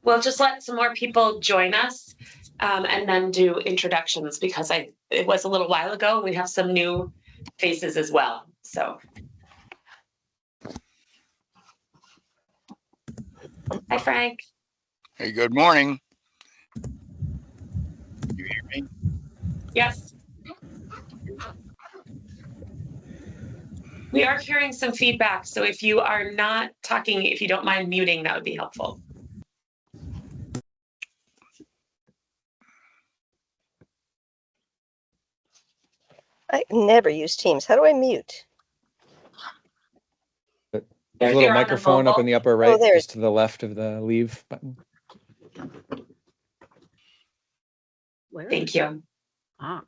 We'll just let some more people join us and then do introductions because it was a little while ago. We have some new faces as well. So. Hi, Frank. Hey, good morning. You hear me? Yes. We are hearing some feedback, so if you are not talking, if you don't mind muting, that would be helpful. I never use Teams. How do I mute? There's a little microphone up in the upper right, just to the left of the leave button. Where? Thank you. Ah.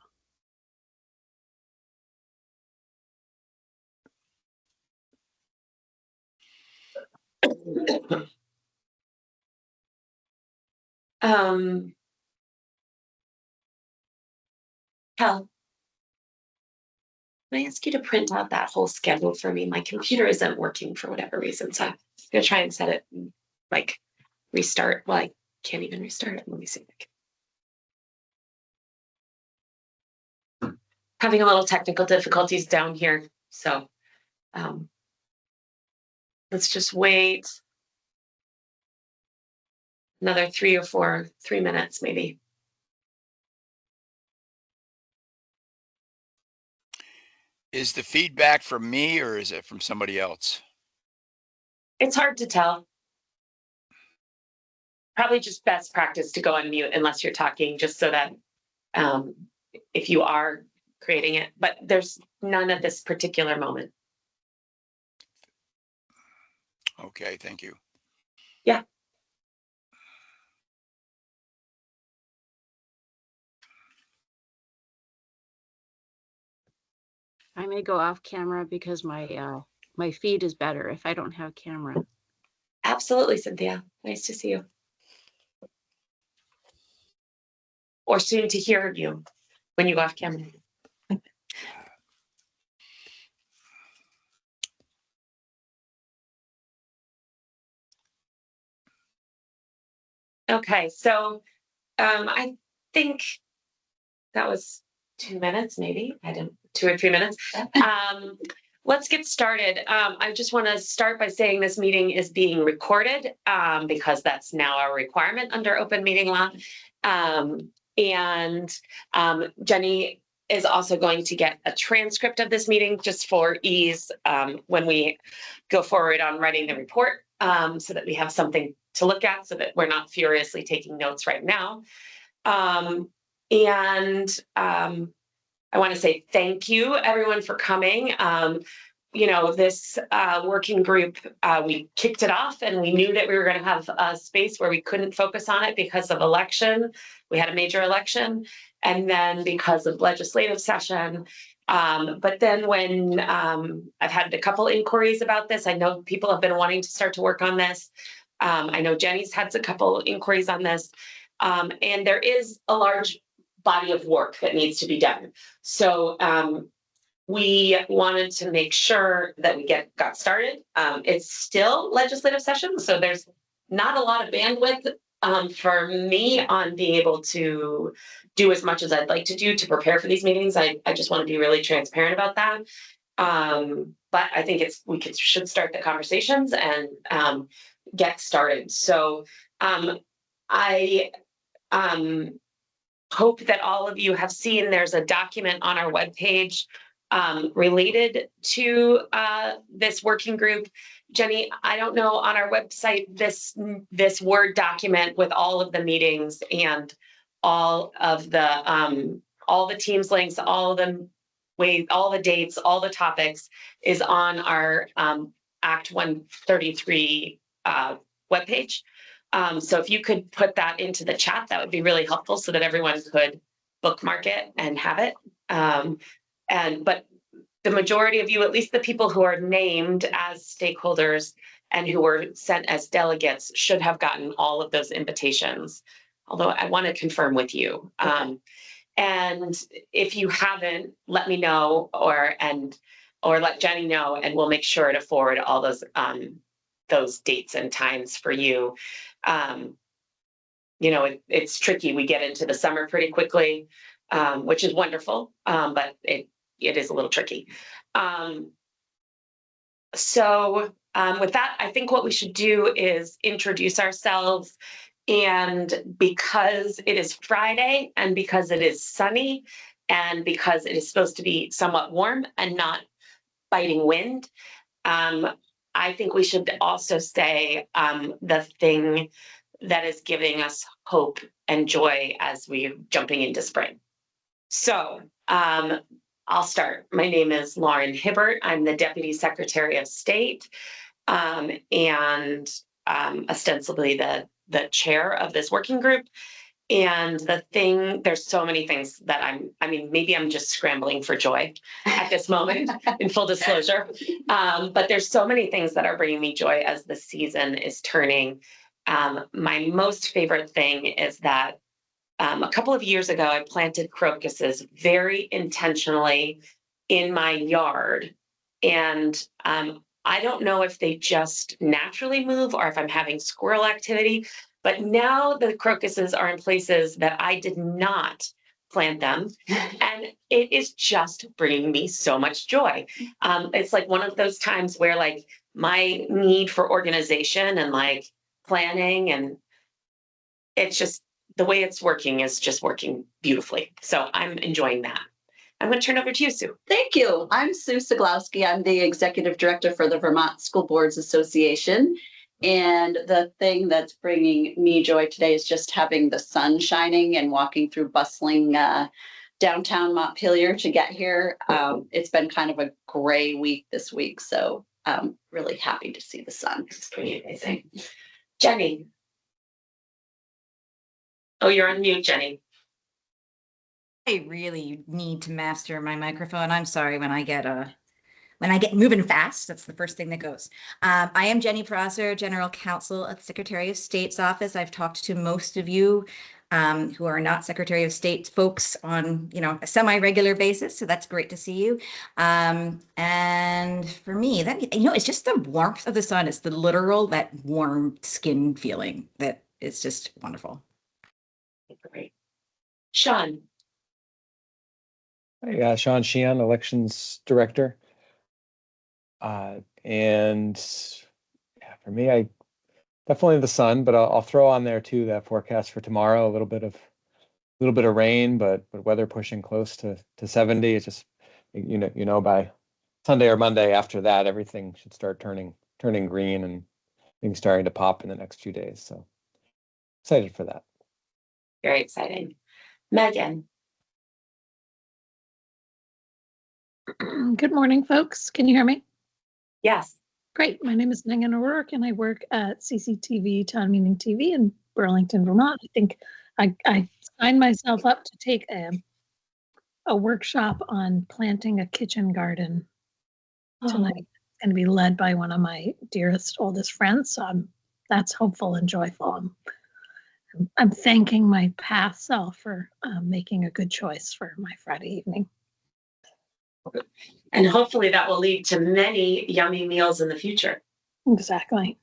Hal, can I ask you to print out that whole schedule for me? My computer isn't working for whatever reason, so I'm gonna try and set it, like, restart. Well, I can't even restart it. Let me see. Having a little technical difficulties down here, so let's just wait another 3 minutes, maybe. Is the feedback from me or is it from somebody else? It's hard to tell. Probably just best practice to go on mute unless you're talking, just so that if you are creating it, but there's none at this particular moment. Okay, thank you. Yeah. I may go off camera because my my feed is better if I don't have camera. Absolutely, Cynthia. Nice to see you. Or soon to hear you when you go off camera. Okay, so I think that was 2 minutes, maybe. I didn't 2 or 3 minutes. Let's get started. I just want to start by saying this meeting is being recorded because that's now our requirement under open meeting law. Jenny is also going to get a transcript of this meeting just for ease when we go forward on writing the report so that we have something to look at so that we're not furiously taking notes right now. I want to say thank you, everyone, for coming. You know, this working group, we kicked it off and we knew that we were going to have a space where we couldn't focus on it because of election. We had a major election, and then because of legislative session. But then when I've had a couple inquiries about this, I know people have been wanting to start to work on this. I know Jenny's had a couple inquiries on this, and there is a large body of work that needs to be done. So we wanted to make sure that we got started. It's still legislative session, so there's not a lot of bandwidth for me on being able to do as much as I'd like to do to prepare for these meetings. I just want to be really transparent about that. But I think we should start the conversations and get started. So I hope that all of you have seen there's a document on our webpage related to this working group. Jenny, I don't know, on our website, this Word document with all of the meetings and all the Teams links, all the dates, all the topics is on our Act 133 webpage. So if you could put that into the chat, that would be really helpful so that everyone could bookmark it and have it. But the majority of you, at least the people who are named as stakeholders and who were sent as delegates, should have gotten all of those invitations. Although I want to confirm with you. Okay. And if you haven't, let me know or let Jenny know, and we'll make sure to forward all those those dates and times for you. It's tricky. We get into the summer pretty quickly, which is wonderful, but it is a little tricky. With that, I think what we should do is introduce ourselves. And because it is Friday and because it is sunny and because it is supposed to be somewhat warm and not biting wind, I think we should also say the thing that is giving us hope and joy as we're jumping into spring. So I'll start. My name is Lauren Hibbert. I'm the Deputy Secretary of State and ostensibly the chair of this working group. And there's so many things that maybe I'm just scrambling for joy at this moment, in full disclosure. But there's so many things that are bringing me joy as the season is turning. My most favorite thing is that a couple of years ago, I planted crocuses very intentionally in my yard. And I don't know if they just naturally move or if I'm having squirrel activity, but now the crocuses are in places that I did not plant them. And it is just bringing me so much joy. It's like one of those times where like my need for organization and like planning and it's just the way it's working is just working beautifully. So I'm enjoying that. I'm going to turn over to you, Sue. Thank you. I'm Sue Siglowski. I'm the Executive Director for the Vermont School Boards Association. And the thing that's bringing me joy today is just having the sun shining and walking through bustling downtown Montpelier to get here. It's been kind of a gray week this week, so I'm really happy to see the sun. It's pretty amazing. Jenny. Oh, you're on mute, Jenny. I really need to master my microphone. I'm sorry when I get moving fast, that's the first thing that goes. I am Jenny Prosser, General Counsel at the Secretary of State's office. I've talked to most of you who are not Secretary of State folks on, a semi-regular basis. So that's great to see you. And for me, that, it's just the warmth of the sun. It's the literal, that warm skin feeling that is just wonderful. Great. Sean. Yeah, Sean Sheehan, Elections Director. And yeah, for me, I definitely the sun, but I'll throw on there too that forecast for tomorrow, a little bit of rain, but weather pushing close to 70. It's just by Sunday or Monday after that, everything should start turning green and things starting to pop in the next few days. So excited for that. Very exciting. Megan. Good morning, folks. Can you hear me? Yes. Great. My name is Megan O'Rourke, and I work at CCTV Town Meeting TV in Burlington, Vermont. I think I signed myself up to take a workshop on planting a kitchen garden tonight. It's going to be led by one of my dearest, oldest friends. So that's hopeful and joyful. I'm thanking my past self for making a good choice for my Friday evening. And hopefully that will lead to many yummy meals in the future. Exactly.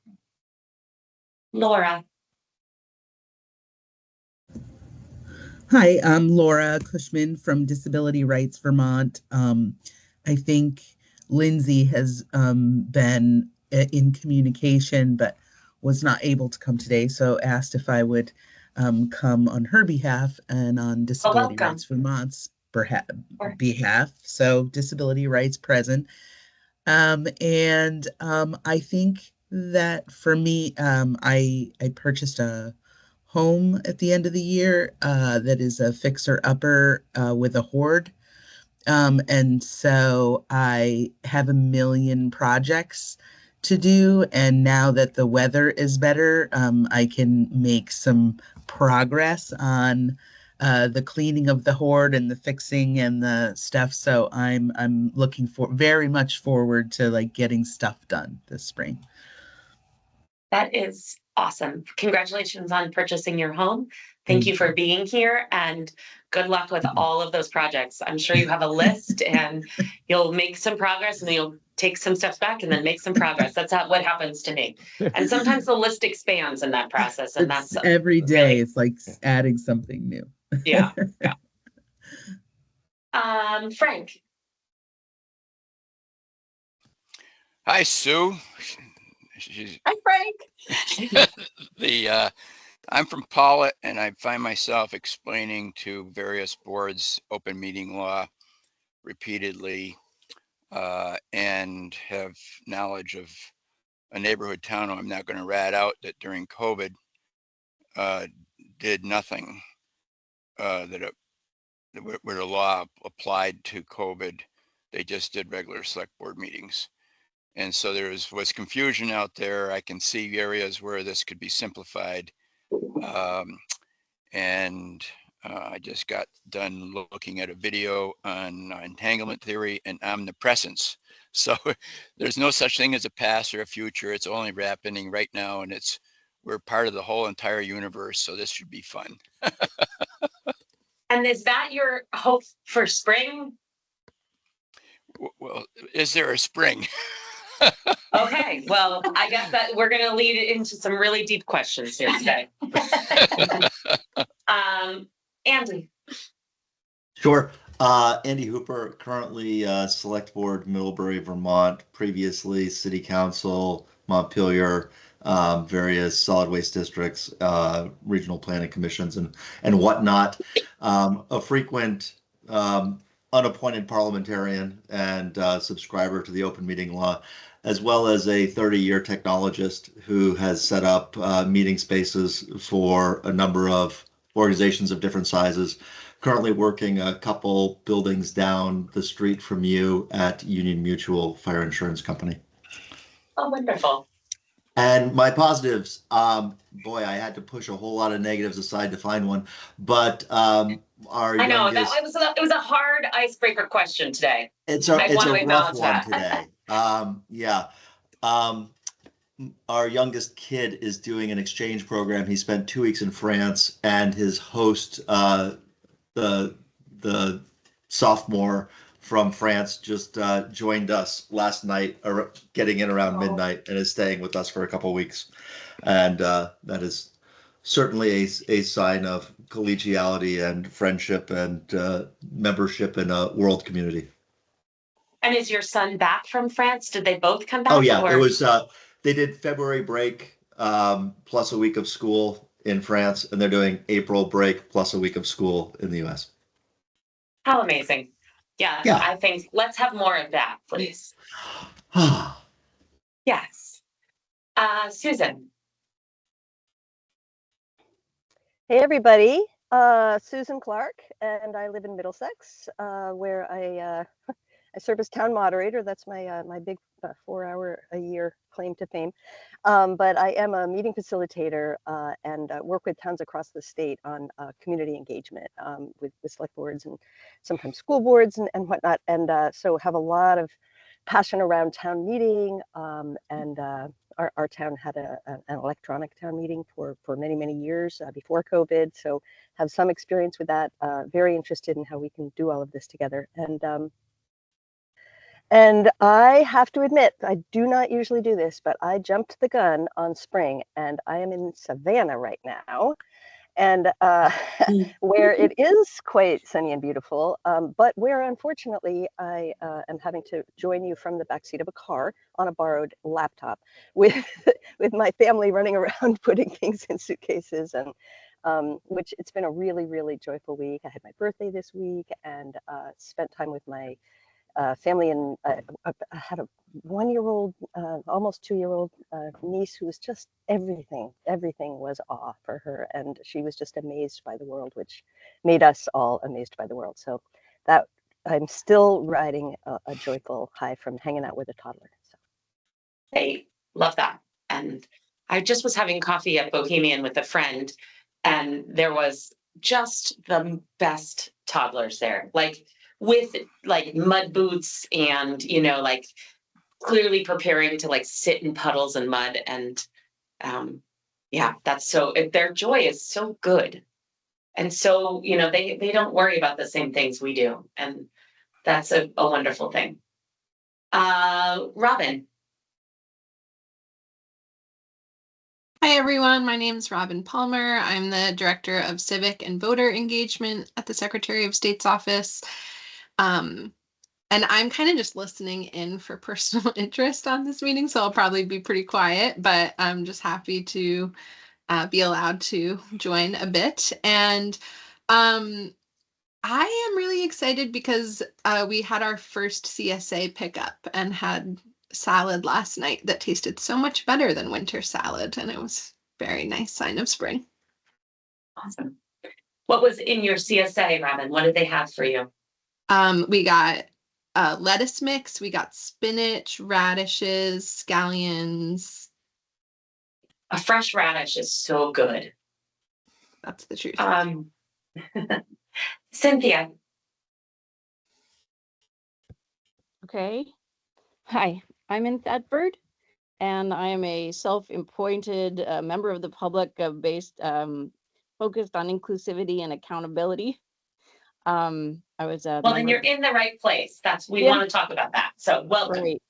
Laura. Hi, I'm Laura Cushman from Disability Rights Vermont. I think Lindsay has been in communication, but was not able to come today, so asked if I would come on her behalf and on Disability Rights Vermont's behalf. So Disability Rights present. I think that for me, I purchased a home at the end of the year that is a fixer-upper with a hoard. And so I have a million projects to do. And now that the weather is better, I can make some progress on the cleaning of the hoard and the fixing and the stuff. So I'm looking very much forward to like getting stuff done this spring. That is awesome. Congratulations on purchasing your home. Thank you for being here, and good luck with all of those projects. I'm sure you have a list and you'll make some progress, and then you'll take some steps back and then make some progress. That's what happens to me. And sometimes the list expands in that process, and It's that's every day. really, It's like adding something new. yeah. Frank. Hi, Sue. She's Hi, Frank. I'm from Paula, and I find myself explaining to various boards open meeting law repeatedly, and have knowledge of a neighborhood town I'm not going to rat out that during COVID did nothing where the law applied to COVID. They just did regular select board meetings. And so there was confusion out there. I can see areas where this could be simplified. I just got done looking at a video on entanglement theory and omnipresence. So there's no such thing as a past or a future. It's only happening right now, and we're part of the whole entire universe. So this should be fun. And is that your hope for spring? Well, is there a spring? Okay, well, I guess that we're going to lead it into some really deep questions here today. Andy. Sure. Andy Hooper, currently Select Board, Middlebury, Vermont, previously City Council, Montpelier, various solid waste districts, regional planning commissions, and whatnot. A frequent unappointed parliamentarian and subscriber to the open meeting law, as well as a 30-year technologist who has set up meeting spaces for a number of organizations of different sizes. Currently working a couple buildings down the street from you at Union Mutual Fire Insurance Company. Oh, wonderful. And my positives, boy, I had to push a whole lot of negatives aside to find one, but our I know youngest, it was a hard icebreaker question today. it's I a want to rough acknowledge one that. today. Yeah. Our youngest kid is doing an exchange program. He spent 2 weeks in France, and his host, the sophomore from France, just joined us last night, getting in around midnight, and is staying with us for a couple of weeks. And that is certainly a sign of collegiality and friendship and membership in a world community. And is your son back from France? Did they both come back? Oh yeah, or? it was. They did February break plus a week of school in France, and they're doing April break plus a week of school in the U.S. How amazing. Yeah, I think let's have more of that, please. Yes. Susan. Hey, everybody. Susan Clark, and I live in Middlesex, where I serve as town moderator. That's my big 4-hour-a-year claim to fame. But I am a meeting facilitator and work with towns across the state on community engagement with select boards and sometimes school boards and whatnot. And so have a lot of passion around town meeting. Our town had an electronic town meeting for many, many years before COVID. So have some experience with that. Very interested in how we can do all of this together. And I have to admit, I do not usually do this, but I jumped the gun on spring, and I am in Savannah right now, and where it is quite sunny and beautiful, but where unfortunately I am having to join you from the backseat of a car on a borrowed laptop with my family running around putting things in suitcases, and which it's been a really, really joyful week. I had my birthday this week and spent time with my family, and I had a 1-year-old, almost 2-year-old niece who was just everything was awe for her, and she was just amazed by the world, which made us all amazed by the world. So that I'm still riding a joyful high from hanging out with a toddler. So. Hey, love that. And I just was having coffee at Bohemian with a friend, and there was just the best toddlers there, like with like mud boots and, like clearly preparing to like sit in puddles and mud. And Yeah, that's so, their joy is so good. And so, they don't worry about the same things we do. And that's a wonderful thing. Robin. Hi, everyone. My name is Robin Palmer. I'm the Director of Civic and Voter Engagement at the Secretary of State's office. And I'm kind of just listening in for personal interest on this meeting, so I'll probably be pretty quiet, but I'm just happy to be allowed to join a bit. And I am really excited because we had our first CSA pickup and had salad last night that tasted so much better than winter salad, and it was a very nice sign of spring. Awesome. What was in your CSA, Robin? What did they have for you? We got lettuce mix, we got spinach, radishes, scallions. A fresh radish is so good. That's the truth. Cynthia. Okay. Hi, I'm in Thetford, and I am a self-appointed member of the public based focused on inclusivity and accountability. I was a Well, then you're in the right place. We want to talk about that. So welcome. Great.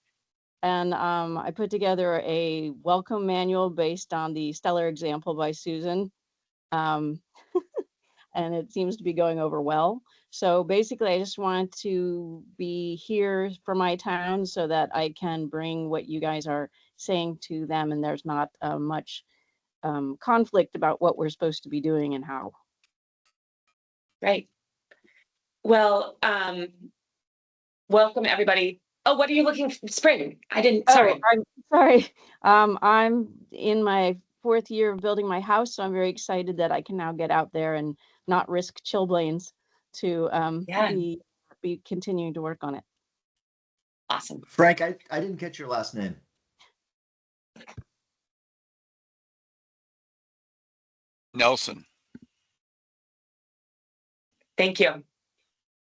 And I put together a welcome manual based on the stellar example by Susan. And it seems to be going over well. So basically, I just want to be here for my town so that I can bring what you guys are saying to them, and there's not much conflict about what we're supposed to be doing and how. Right. Well, welcome everybody. Oh, what are you looking for? Spring. Sorry. Oh, I'm sorry. I'm in my 4th year of building my house, so I'm very excited that I can now get out there and not risk chilblains to be continuing to work on it. Awesome. Frank, I didn't catch your last name. Nelson. Thank you.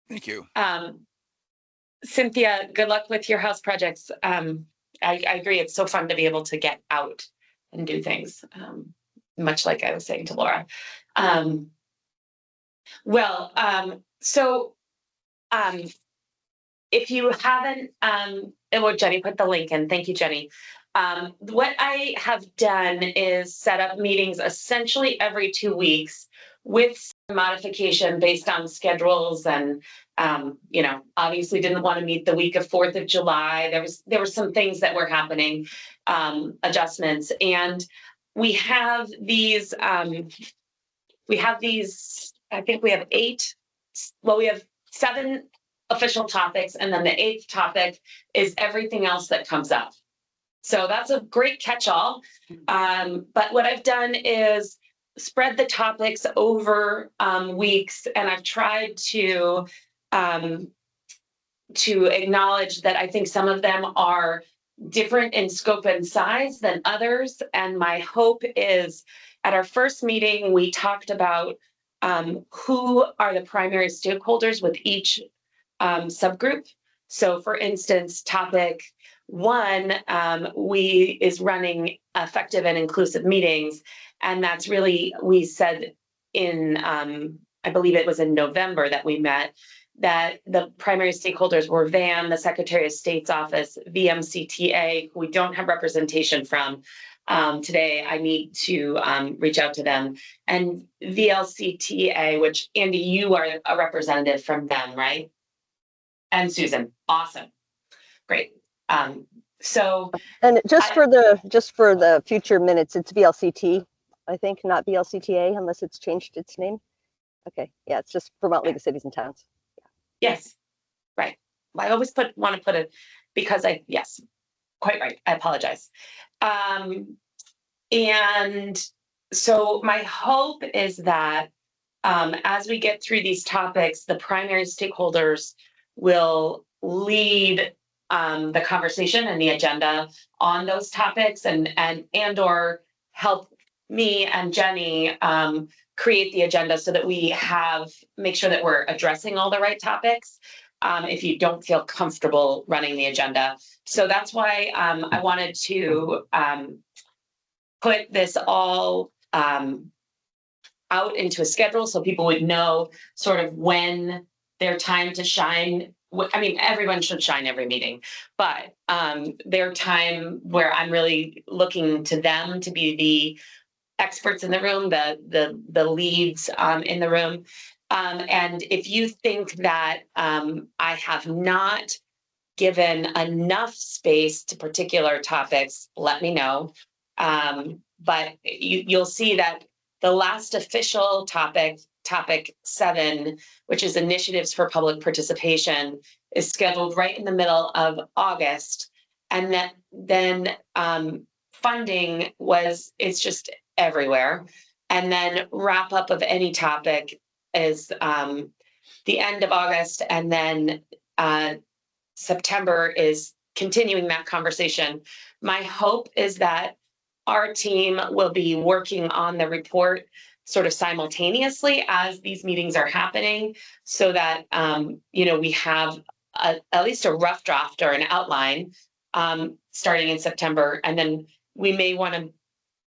Thank you. Cynthia, good luck with your house projects. I agree. It's so fun to be able to get out and do things, much like I was saying to Laura. If you haven't, Jenny put the link in. Thank you, Jenny. What I have done is set up meetings essentially every 2 weeks with some modification based on schedules and, obviously didn't want to meet the week of 4th of July. There were some things that were happening, adjustments. And we have these, I think we have 8, we have 7 official topics, and then the 8th topic is everything else that comes up. So that's a great catch-all. But what I've done is spread the topics over weeks, and I've tried to acknowledge that I think some of them are different in scope and size than others. And my hope is, at our first meeting, we talked about who are the primary stakeholders with each subgroup. So for instance, topic 1 is running effective and inclusive meetings. And that's really, we said in, I believe it was in November that we met, that the primary stakeholders were VAM, the Secretary of State's office, VMCTA, who we don't have representation from. Today, I need to reach out to them, and VLCTA, which Andy, you are a representative from them, right? And Susan, awesome, great. And just for the future minutes, it's VLCT, I think, not VLCTA, unless it's changed its name. Okay, yeah, it's just Vermont League of Cities and Towns. Yeah. Yes, right. I always want to put it because yes, quite right. I apologize. And so my hope is that as we get through these topics, the primary stakeholders will lead the conversation and the agenda on those topics, and or help me and Jenny create the agenda so that we make sure that we're addressing all the right topics. If you don't feel comfortable running the agenda. So that's why I wanted to put this all out into a schedule so people would know sort of when their time to shine. I mean, everyone should shine every meeting, but their time where I'm really looking to them to be the experts in the room, the leads in the room. And if you think that I have not given enough space to particular topics, let me know. But you'll see that the last official topic 7, which is initiatives for public participation, is scheduled right in the middle of August. And then funding it's just everywhere. And then wrap up of any topic is the end of August. And then September is continuing that conversation. My hope is that our team will be working on the report sort of simultaneously as these meetings are happening, so that we have at least a rough draft or an outline starting in September, and then we may want to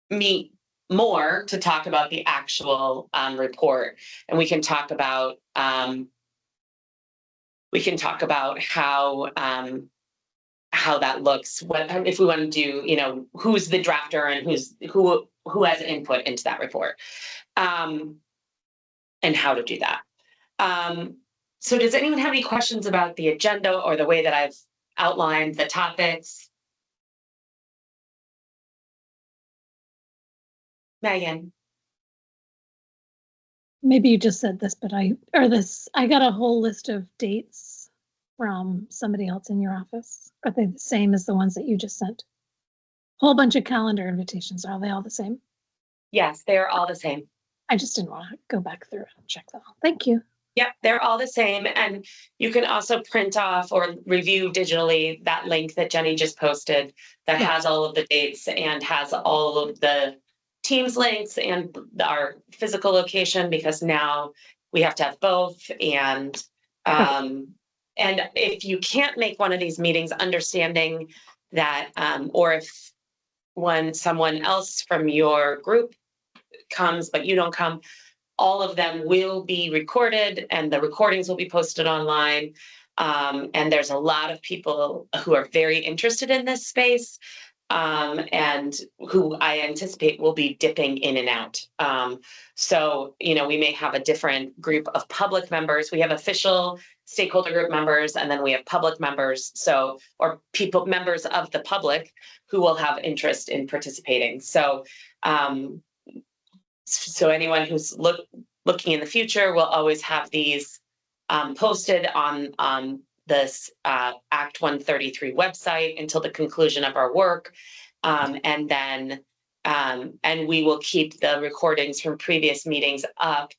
meet more to talk about the actual report, and we can talk about how that looks. What if we want to do, who's the drafter and who has input into that report, and how to do that. So does anyone have any questions about the agenda or the way that I've outlined the topics? Megan? Maybe you just said this, but I got a whole list of dates from somebody else in your office. Are they the same as the ones that you just sent? Whole bunch of calendar invitations. Are they all the same? Yes, they're all the same. I just didn't want to go back through and check them all. Thank you. Yep, they're all the same. And you can also print off or review digitally that link that Jenny just posted that has all of the dates and has all of the Teams links and our physical location, because now we have to have both. And if you can't make one of these meetings, understanding that, or if someone else from your group comes but you don't come, all of them will be recorded and the recordings will be posted online. And there's a lot of people who are very interested in this space, and who I anticipate will be dipping in and out. So, we may have a different group of public members. We have official stakeholder group members, and then we have public members. Or members of the public who will have interest in participating. So anyone who's looking in the future will always have these posted on this Act 133 website until the conclusion of our work. And we will keep the recordings from previous meetings up.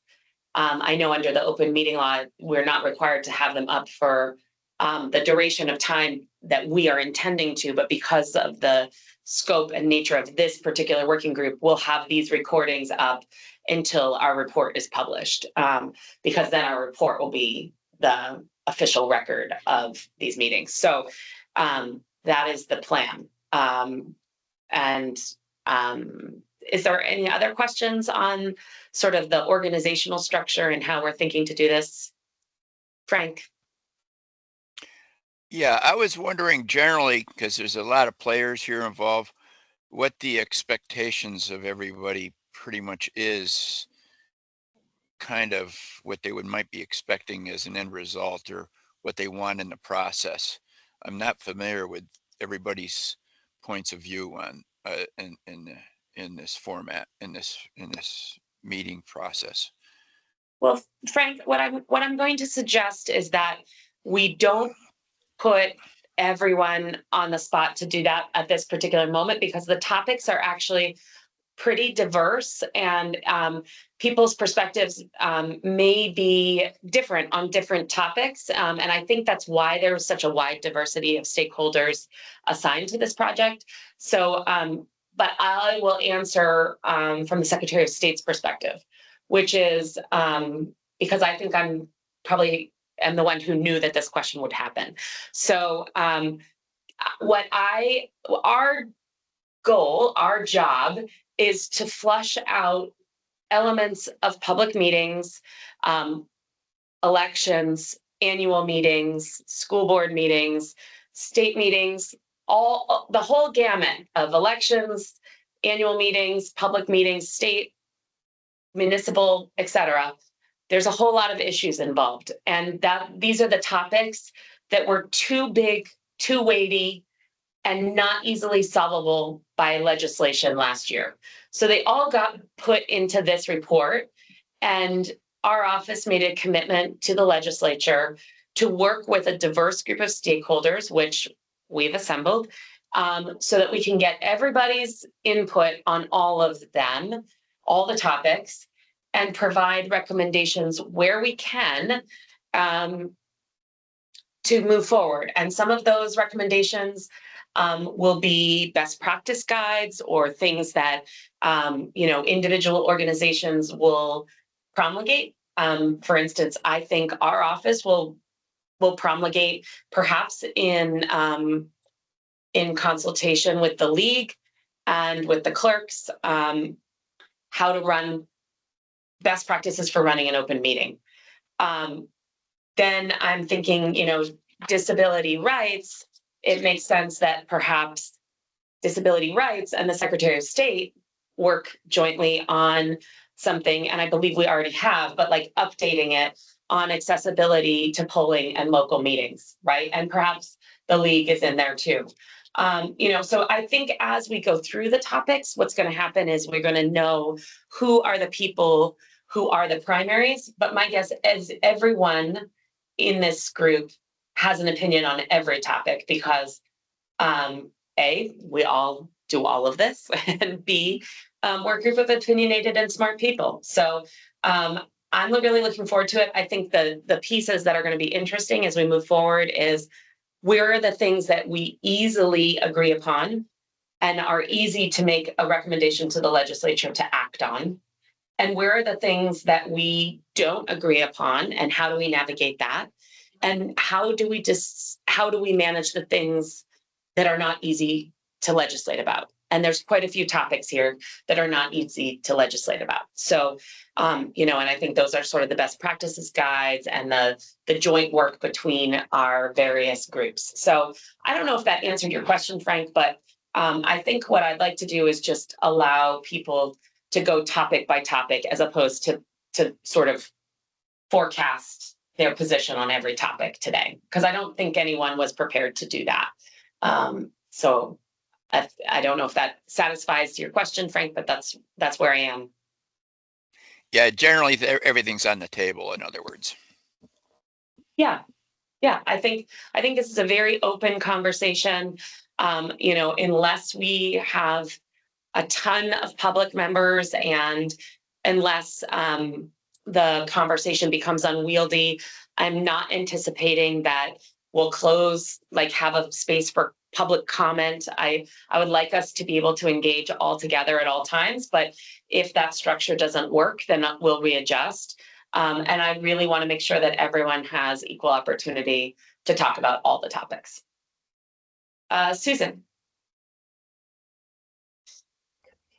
I know under the open meeting law, we're not required to have them up for the duration of time that we are intending to, but because of the scope and nature of this particular working group, we'll have these recordings up until our report is published, because then our report will be the official record of these meetings. So that is the plan. Is there any other questions on sort of the organizational structure and how we're thinking to do this? Frank? Yeah, I was wondering generally, because there's a lot of players here involved, what the expectations of everybody pretty much is, kind of what they might be expecting as an end result, or what they want in the process. I'm not familiar with everybody's points of view on in this format, in this meeting process. Well, Frank, what I'm going to suggest is that we don't put everyone on the spot to do that at this particular moment, because the topics are actually pretty diverse, and people's perspectives may be different on different topics. And I think that's why there was such a wide diversity of stakeholders assigned to this project. So, but I will answer from the Secretary of State's perspective, which is because I think I'm probably am the one who knew that this question would happen. So our goal, our job, is to flush out elements of public meetings, elections, annual meetings, school board meetings, state meetings, all the whole gamut of elections, annual meetings, public meetings, state, municipal, etc. There's a whole lot of issues involved, and that these are the topics that were too big, too weighty, and not easily solvable by legislation last year. So they all got put into this report, and our office made a commitment to the legislature to work with a diverse group of stakeholders, which we've assembled, so that we can get everybody's input on all of them, all the topics, and provide recommendations where we can to move forward. And some of those recommendations will be best practice guides or things that individual organizations will promulgate. For instance, I think our office will promulgate, perhaps in consultation with the league and with the clerks, how to run best practices for running an open meeting. Then I'm thinking, disability rights. It makes sense that perhaps disability rights and the Secretary of State work jointly on something, and I believe we already have, but like updating it on accessibility to polling and local meetings, right? And perhaps the league is in there too. So I think as we go through the topics, what's going to happen is we're going to know who are the people who are the primaries, but my guess is everyone in this group has an opinion on every topic because A, we all do all of this, and B, we're a group of opinionated and smart people. So I'm really looking forward to it. I think the pieces that are going to be interesting as we move forward is where are the things that we easily agree upon and are easy to make a recommendation to the legislature to act on, and where are the things that we don't agree upon and how do we navigate that, and how do we manage the things that are not easy to legislate about. And there's quite a few topics here that are not easy to legislate about. So, and I think those are sort of the best practices guides and the joint work between our various groups. So I don't know if that answered your question, Frank, but I think what I'd like to do is just allow people to go topic by topic as opposed to sort of forecast their position on every topic today, because I don't think anyone was prepared to do that. So I don't know if that satisfies your question, Frank, but that's where I am. Yeah, generally everything's on the table, in other words. Yeah. I think this is a very open conversation. Unless we have a ton of public members and unless the conversation becomes unwieldy, I'm not anticipating that we'll close, have a space for public comment. I would like us to be able to engage all together at all times, but if that structure doesn't work, then we'll readjust. And I really want to make sure that everyone has equal opportunity to talk about all the topics. Susan.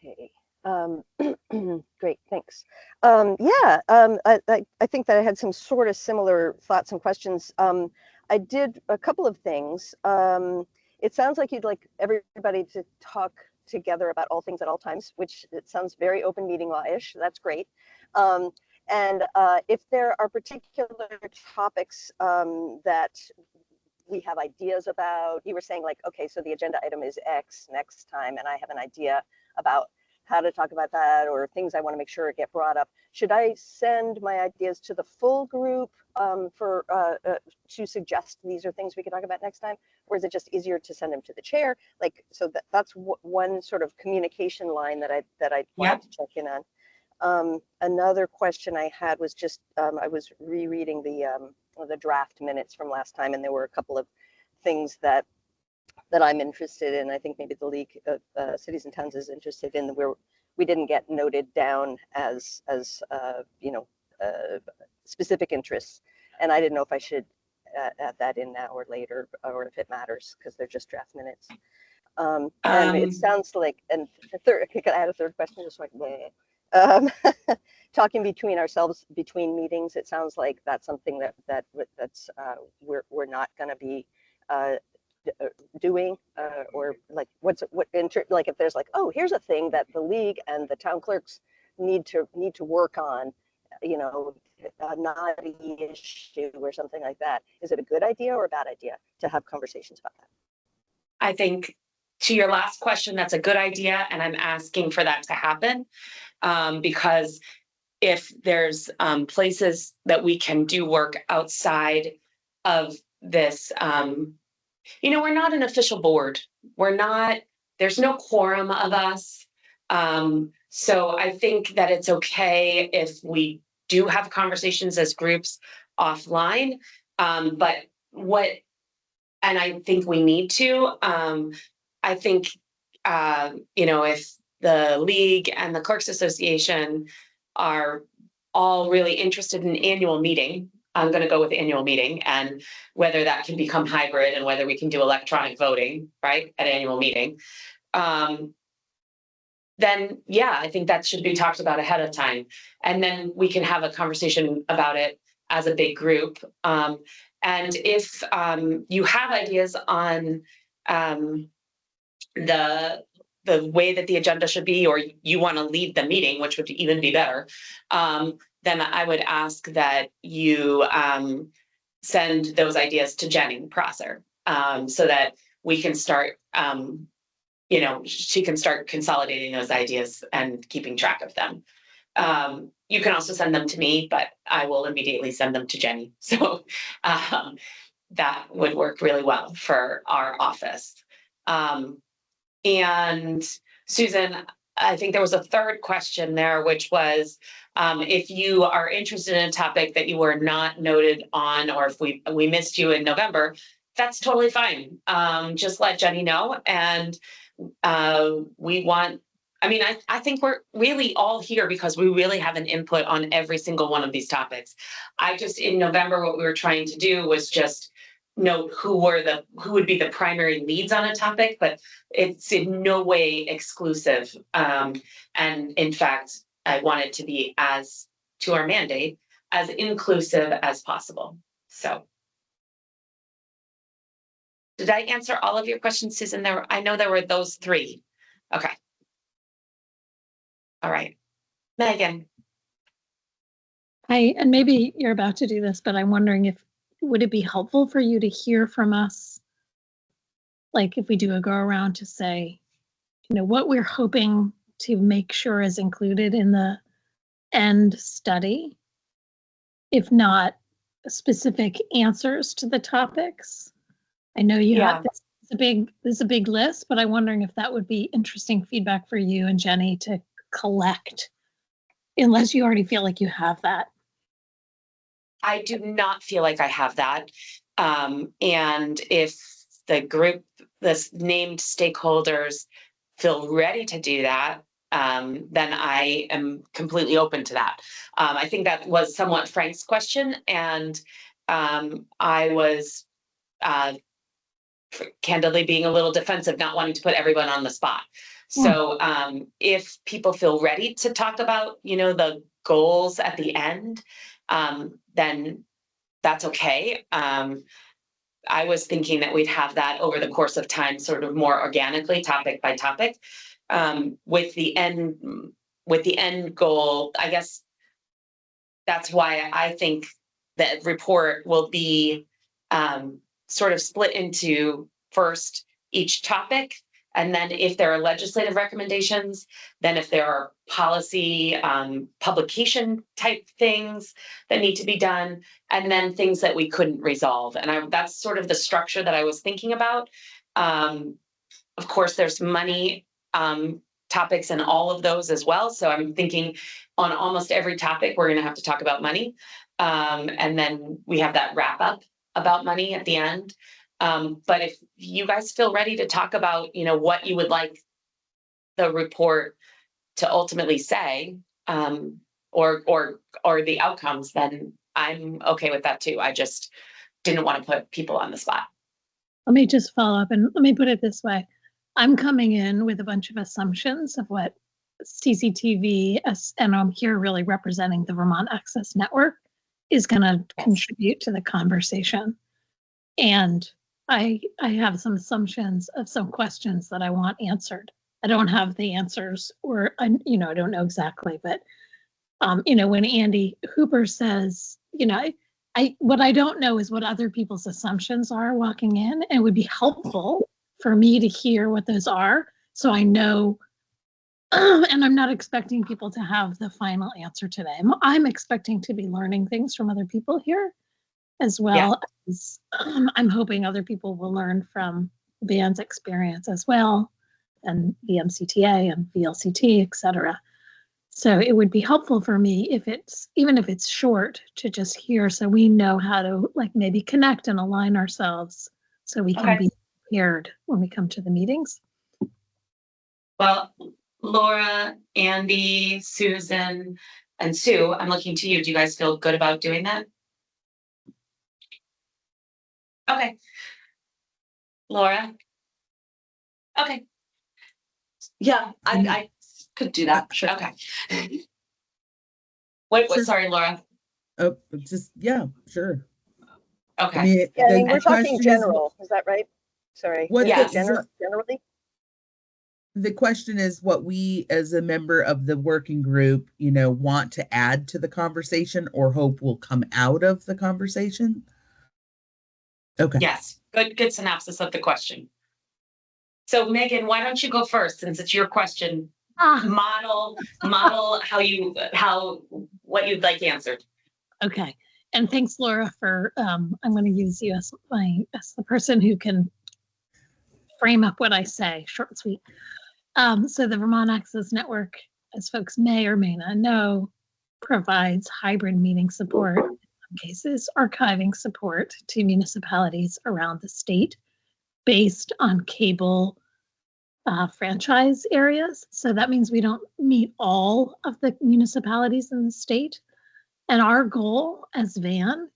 Okay. Great, thanks. I think that I had some sort of similar thoughts and questions. I did a couple of things. It sounds like you'd like everybody to talk together about all things at all times, which it sounds very open meeting law-ish. That's great. If there are particular topics that we have ideas about, you were saying like, okay, so the agenda item is X next time, and I have an idea about how to talk about that or things I want to make sure get brought up. Should I send my ideas to the full group to suggest these are things we could talk about next time? Or is it just easier to send them to the chair? So that's one sort of communication line that I wanted to check in on. Another question I had was just, I was rereading the draft minutes from last time, and there were a couple of things that I'm interested in. I think maybe the League of Cities and Towns is interested in, where we didn't get noted down as specific interests. And I didn't know if I should add that in now or later, or if it matters, because they're just draft minutes. And it sounds like, and the third, could I add a third question? Just like, um, talking between ourselves between meetings, it sounds like that's something that's we're not going to be doing, or like like if there's like, oh, here's a thing that the league and the town clerks need to work on, you know, a naughty issue or something like that. Is it a good idea or a bad idea to have conversations about that? I think to your last question, that's a good idea, and I'm asking for that to happen, because if there's places that we can do work outside of this, you know, we're not an official board. We're not, there's no quorum of us. So I think that it's okay if we do have conversations as groups offline. But what, and I think we need to, I think, you know, if the league and the Clerks Association are all really interested in annual meeting, I'm going to go with annual meeting, and whether that can become hybrid and whether we can do electronic voting, right, at annual meeting. Then yeah, I think that should be talked about ahead of time. And then we can have a conversation about it as a big group. And if you have ideas on the way that the agenda should be, or you want to lead the meeting, which would even be better, then I would ask that you send those ideas to Jenny Prosser, so that we can start, you know, she can start consolidating those ideas and keeping track of them. You can also send them to me, but I will immediately send them to Jenny. So that would work really well for our office. And Susan, I think there was a third question there, which was if you are interested in a topic that you were not noted on, or if we missed you in November, that's totally fine. Just let Jenny know. And we want, I mean, I think we're really all here because we really have an input on every single one of these topics. I just, in November, what we were trying to do was just note who would be the primary leads on a topic, but it's in no way exclusive. And in fact, I want it to be, as to our mandate, as inclusive as possible. So did I answer all of your questions, Susan? I know there were those three. Okay. All right. Megan. And maybe you're about to do this, but I'm wondering would it be helpful for you to hear from us? Like if we do a go around to say, you know, what we're hoping to make sure is included in the end study, if not specific answers to the topics. I know you have this is a big list, but I'm wondering if that would be interesting feedback for you and Jenny to collect, unless you already feel like you have that. I do not feel like I have that. And if the group, the named stakeholders feel ready to do that, then I am completely open to that. I think that was somewhat Frank's question, and I was candidly being a little defensive, not wanting to put everyone on the spot. So if people feel ready to talk about, you know, the goals at the end, then that's okay. I was thinking that we'd have that over the course of time, sort of more organically, topic by topic, with the end goal. I guess that's why I think that report will be sort of split into first each topic. And then if there are legislative recommendations, then if there are policy publication type things that need to be done, and then things that we couldn't resolve. And that's sort of the structure that I was thinking about. Of course, there's money topics in all of those as well. So I'm thinking on almost every topic, we're going to have to talk about money. And then we have that wrap up about money at the end. But if you guys feel ready to talk about, you know, what you would like the report to ultimately say, or the outcomes, then I'm okay with that too. I just didn't want to put people on the spot. Let me just follow up, and let me put it this way. I'm coming in with a bunch of assumptions of what CCTV, and I'm here really representing the Vermont Access Network, is going to contribute to the conversation. And I have some assumptions of some questions that I want answered. I don't have the answers, or I don't know exactly, but when Andy Hooper says, what I don't know is what other people's assumptions are walking in, and it would be helpful for me to hear what those are, so I know. And I'm not expecting people to have the final answer today. I'm expecting to be learning things from other people here, as well as I'm hoping other people will learn from Van's experience as well, and the MCTA and VLCT, et cetera. So it would be helpful for me even if it's short, to just hear, so we know how to maybe connect and align ourselves, so we can be prepared when we come to the meetings. Well, Laura, Andy, Susan, and Sue, I'm looking to you. Do you guys feel good about doing that? Okay. Laura? Okay. Yeah, I could do that. Sure. Okay. What, Sure. sorry, Laura. Oh, just, yeah, sure. Okay. I mean, we're talking question general. Is that right? Sorry. What Yes. Generally? The question is what we, as a member of the working group, want to add to the conversation or hope will come out of the conversation. Okay. Yes. Good synopsis of the question. So Megan, why don't you go first, since it's your question? Model what you'd like answered. Okay. And thanks, Laura, for I'm going to use you as the person who can frame up what I say, short and sweet. So the Vermont Access Network, as folks may or may not know, provides hybrid meeting support, in some cases archiving support, to municipalities around the state based on cable franchise areas. So that means we don't meet all of the municipalities in the state. And our goal as VAN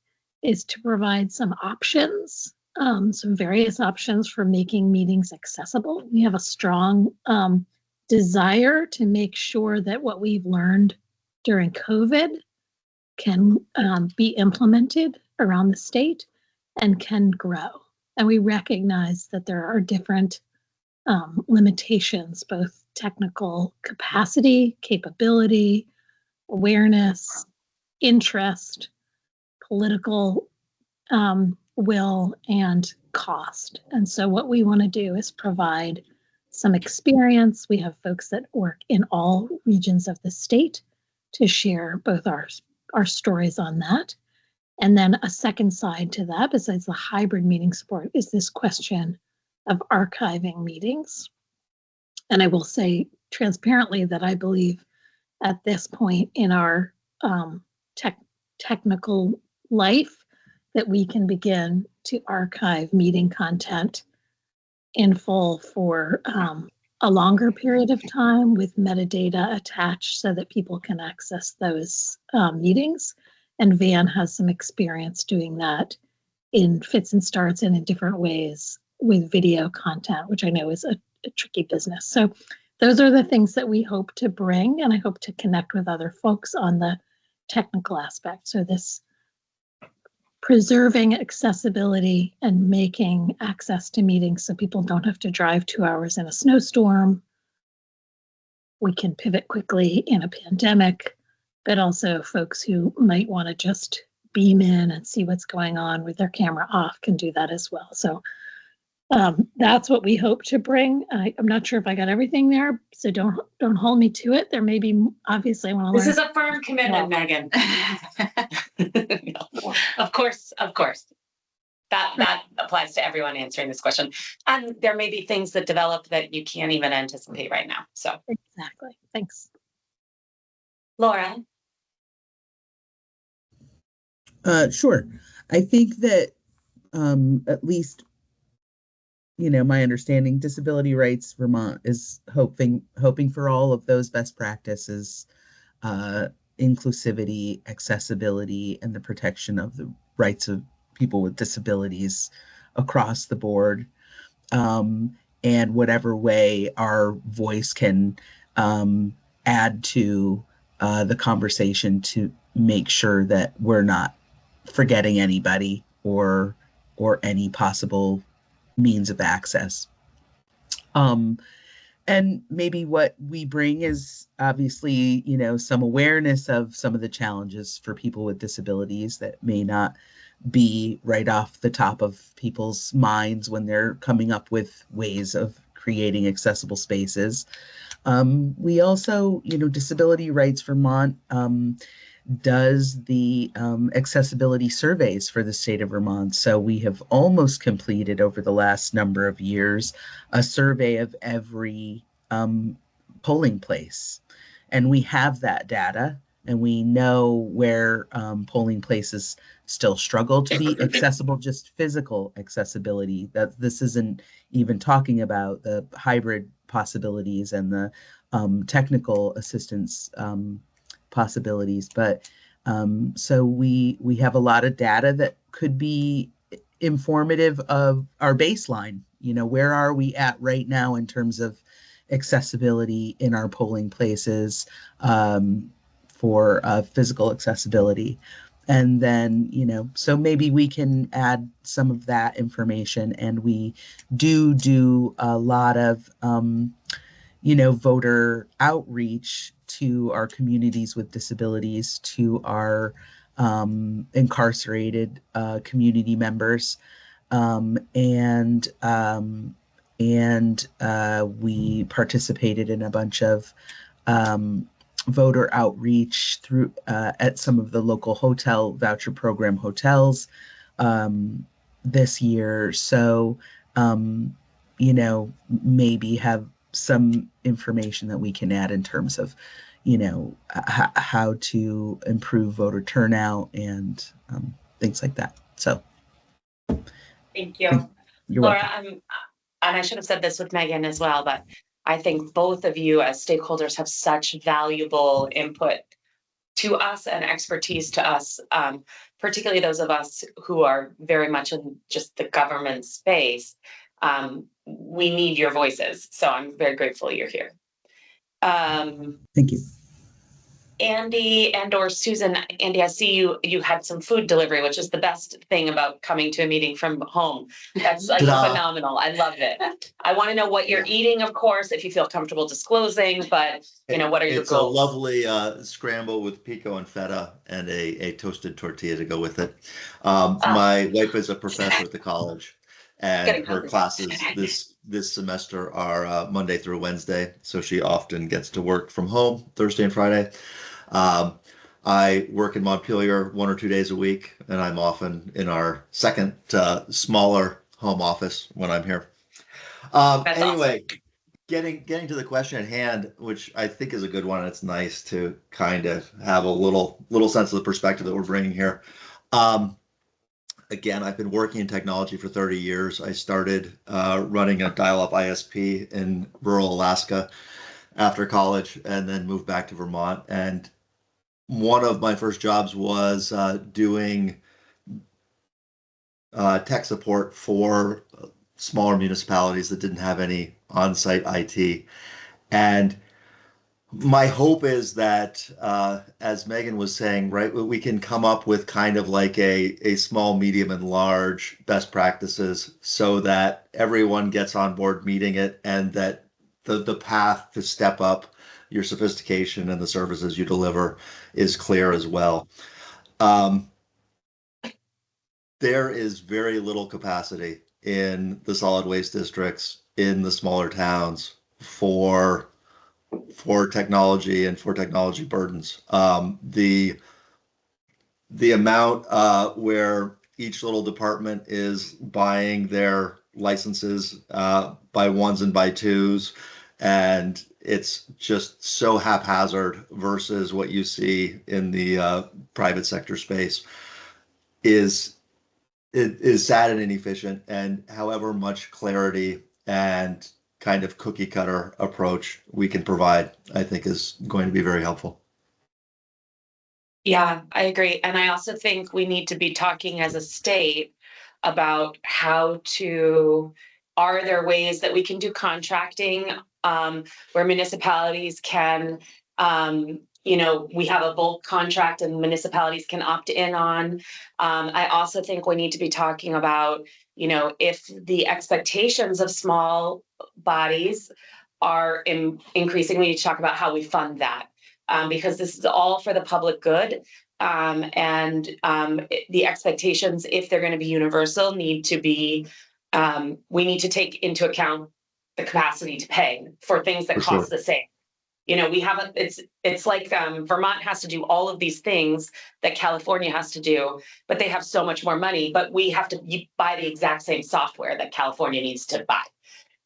is to provide some options, some various options for making meetings accessible. We have a strong desire to make sure that what we've learned during COVID can be implemented around the state and can grow. And we recognize that there are different limitations, both technical capacity, capability, awareness, interest, political will, and cost. And so what we want to do is provide some experience. We have folks that work in all regions of the state to share both our stories on that. And then a second side to that, besides the hybrid meeting support, is this question of archiving meetings. And I will say transparently that I believe at this point in our technical life that we can begin to archive meeting content in full for a longer period of time with metadata attached, so that people can access those meetings. And Van has some experience doing that in fits and starts and in different ways with video content, which I know is a tricky business. So those are the things that we hope to bring, and I hope to connect with other folks on the technical aspect. So this preserving accessibility and making access to meetings so people don't have to drive 2 hours in a snowstorm. We can pivot quickly in a pandemic, but also folks who might want to just beam in and see what's going on with their camera off can do that as well. So that's what we hope to bring. I'm not sure if I got everything there, so don't hold me to it. There may be, obviously I want to learn. This is a firm commitment, Megan. No, of course. That applies to everyone answering this question. And there may be things that develop that you can't even anticipate right now. So exactly. Thanks. Laura. Sure. I think that at least, my understanding, Disability Rights Vermont is hoping for all of those best practices, inclusivity, accessibility, and the protection of the rights of people with disabilities across the board. and whatever way our voice can add to the conversation to make sure that we're not forgetting anybody or any possible means of access. And maybe what we bring is obviously, some awareness of some of the challenges for people with disabilities that may not be right off the top of people's minds when they're coming up with ways of creating accessible spaces. We also, Disability Rights Vermont does the accessibility surveys for the state of Vermont. So we have almost completed over the last number of years a survey of every polling place. And we have that data, and we know where polling places still struggle to be accessible, just physical accessibility. That this isn't even talking about the hybrid possibilities and the technical assistance possibilities. But so we have a lot of data that could be informative of our baseline. Where are we at right now in terms of accessibility in our polling places for physical accessibility? And then, so maybe we can add some of that information. And we do a lot of voter outreach to our communities with disabilities, to our incarcerated community members, and we participated in a bunch of voter outreach through at some of the local hotel voucher program hotels this year. So maybe have some information that we can add in terms of, how to improve voter turnout and things like that. So, Thank you, you're Laura. welcome. And I should have said this with Megan as well, but I think both of you as stakeholders have such valuable input to us and expertise to us, particularly those of us who are very much in just the government space. We need your voices. So I'm very grateful you're here. Thank you. Andy and or Susan, Andy, I see you had some food delivery, which is the best thing about coming to a meeting from home. That's like phenomenal. I love it. I want to know what you're eating, of course, if you feel comfortable disclosing, but what are your It's goals? a lovely scramble with pico and feta and a toasted tortilla to go with it. My wife is a professor at the college, and her classes this semester are Monday through Wednesday, so she often gets to work from home Thursday and Friday. I work in Montpelier 1 or 2 days a week, and I'm often in our second smaller home office when I'm here. Anyway, awesome. Getting to the question at hand, which I think is a good one. It's nice to kind of have a little sense of the perspective that we're bringing here. Again, I've been working in technology for 30 years. I started running a dial-up ISP in rural Alaska after college, and then moved back to Vermont. And one of my first jobs was doing tech support for smaller municipalities that didn't have any on-site IT. And my hope is that, as Megan was saying, right, we can come up with kind of like a small, medium, and large best practices so that everyone gets on board meeting it, and that the path to step up your sophistication and the services you deliver is clear as well. There is very little capacity in the solid waste districts in the smaller towns for technology and for technology burdens. The amount where each little department is buying their licenses by ones and by twos, and it's just so haphazard versus what you see in the private sector space is sad and inefficient. And however much clarity and kind of cookie cutter approach we can provide, I think is going to be very helpful. Yeah, I agree. And I also think we need to be talking as a state about how to are there ways that we can do contracting where municipalities can, we have a bulk contract and municipalities can opt in on. I also think we need to be talking about, if the expectations of small bodies are increasing, we need to talk about how we fund that. Because this is all for the public good. The expectations, if they're going to be universal, need to be, we need to take into account the capacity to pay for things that For cost sure. the same. We haven't, it's like Vermont has to do all of these things that California has to do, but they have so much more money, but we have to buy the exact same software that California needs to buy.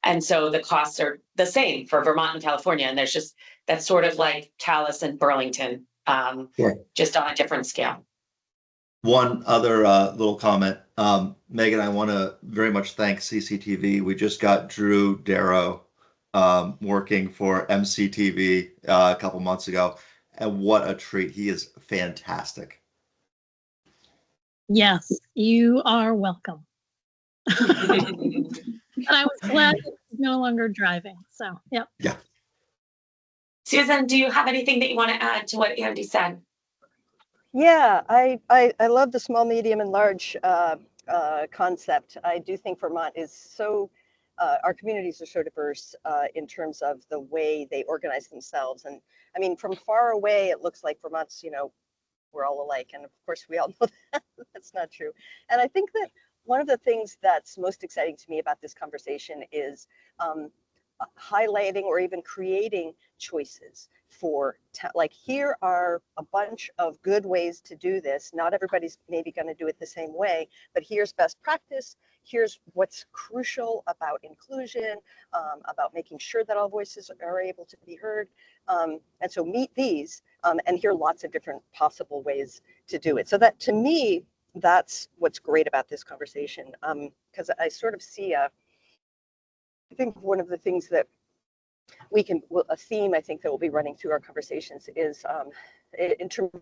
And so the costs are the same for Vermont and California. And there's just, that's sort of like Calais and Burlington, Sure. just on a different scale. One other little comment. Megan, I want to very much thank CCTV. We just got Drew Darrow working for MCTV a couple months ago. And what a treat. He is fantastic. Yes, you are welcome. And I was glad that he's no longer driving. So, yep. Yeah. Susan, do you have anything that you want to add to what Andy said? Yeah, I love the small, medium, and large concept. I do think Vermont is so, our communities are so diverse in terms of the way they organize themselves. And I mean, from far away, it looks like Vermont's, we're all alike. And of course, we all know that that's not true. And I think that one of the things that's most exciting to me about this conversation is highlighting or even creating choices for like, here are a bunch of good ways to do this. Not everybody's maybe going to do it the same way, but here's best practice. Here's what's crucial about inclusion, about making sure that all voices are able to be heard. And so meet these and hear lots of different possible ways to do it. So that, to me, that's what's great about this conversation, because I sort of see I think one of the things that a theme I think that will be running through our conversations is in terms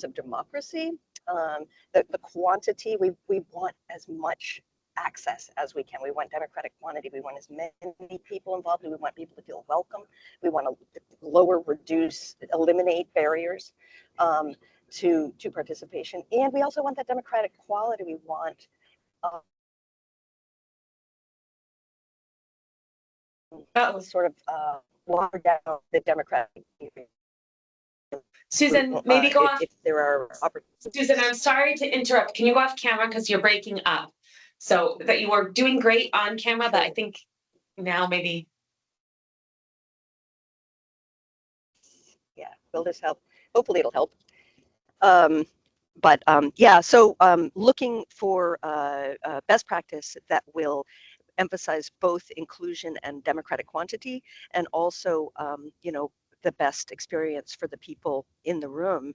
of democracy, the quantity, we want as much access as we can. We want democratic quantity. We want as many people involved. We want people to feel welcome. We want to lower, reduce, eliminate barriers to participation. And we also want that democratic quality. We want sort of water down the democratic. Susan, maybe go off. If there are Susan, I'm sorry to interrupt. Can you go off camera because you're breaking up? So that you were doing great on camera, but I think now maybe. Yeah, will this help? Hopefully it'll help. Yeah, so looking for best practice that will emphasize both inclusion and democratic quantity, and also, the best experience for the people in the room,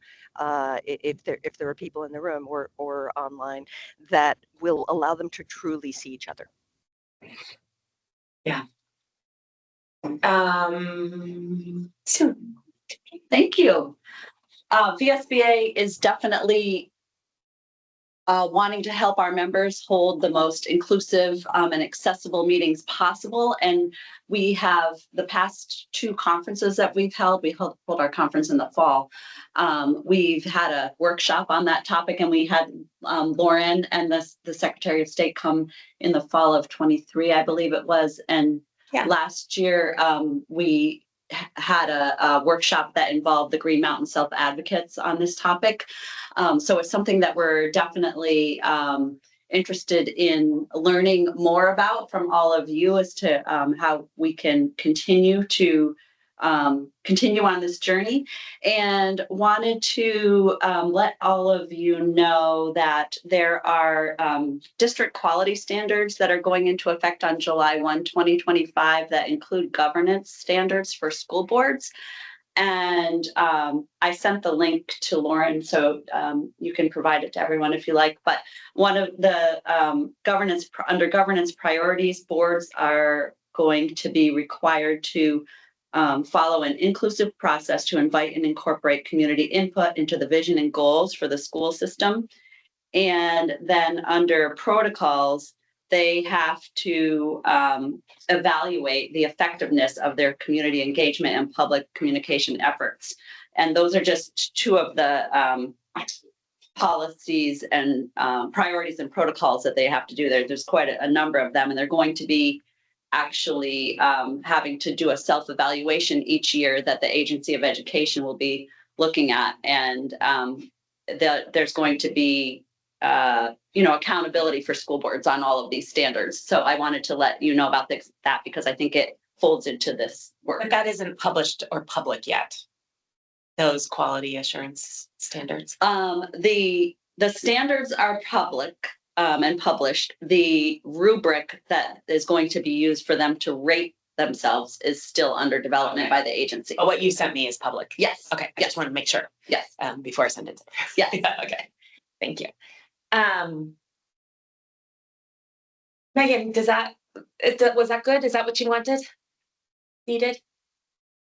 if there are people in the room or online, that will allow them to truly see each other. Yeah. So, thank you. VSBA is definitely wanting to help our members hold the most inclusive and accessible meetings possible. And we have the past 2 conferences that we've held. We hold our conference in the fall. We've had a workshop on that topic, and we had Lauren and the Secretary of State come in the fall of 23, I believe it was. And last year we had a workshop that involved the Green Mountain Self Advocates on this topic. So it's something that we're definitely interested in learning more about from all of you as to how we can continue on this journey, and wanted to let all of you know that there are district quality standards that are going into effect on July 1, 2025 that include governance standards for school boards. And I sent the link to Lauren, so you can provide it to everyone if you like. But one of the under governance priorities, boards are going to be required to follow an inclusive process to invite and incorporate community input into the vision and goals for the school system. And then under protocols, they have to evaluate the effectiveness of their community engagement and public communication efforts. And those are just two of the policies and priorities and protocols that they have to do. There's quite a number of them, and they're going to be actually having to do a self-evaluation each year that the Agency of Education will be looking at. And there's going to be accountability for school boards on all of these standards. So I wanted to let you know about that because I think it folds into this work. But that isn't published or public yet. Those quality assurance standards. The standards are public and published. The rubric that is going to be used for them to rate themselves is still under development by the agency. Oh, what you sent me is public. Yes. Okay. I just want to make sure. Yes. Before I send it. Yes. Yeah, okay. Thank you. Megan, was that good? Is that what you wanted? Needed?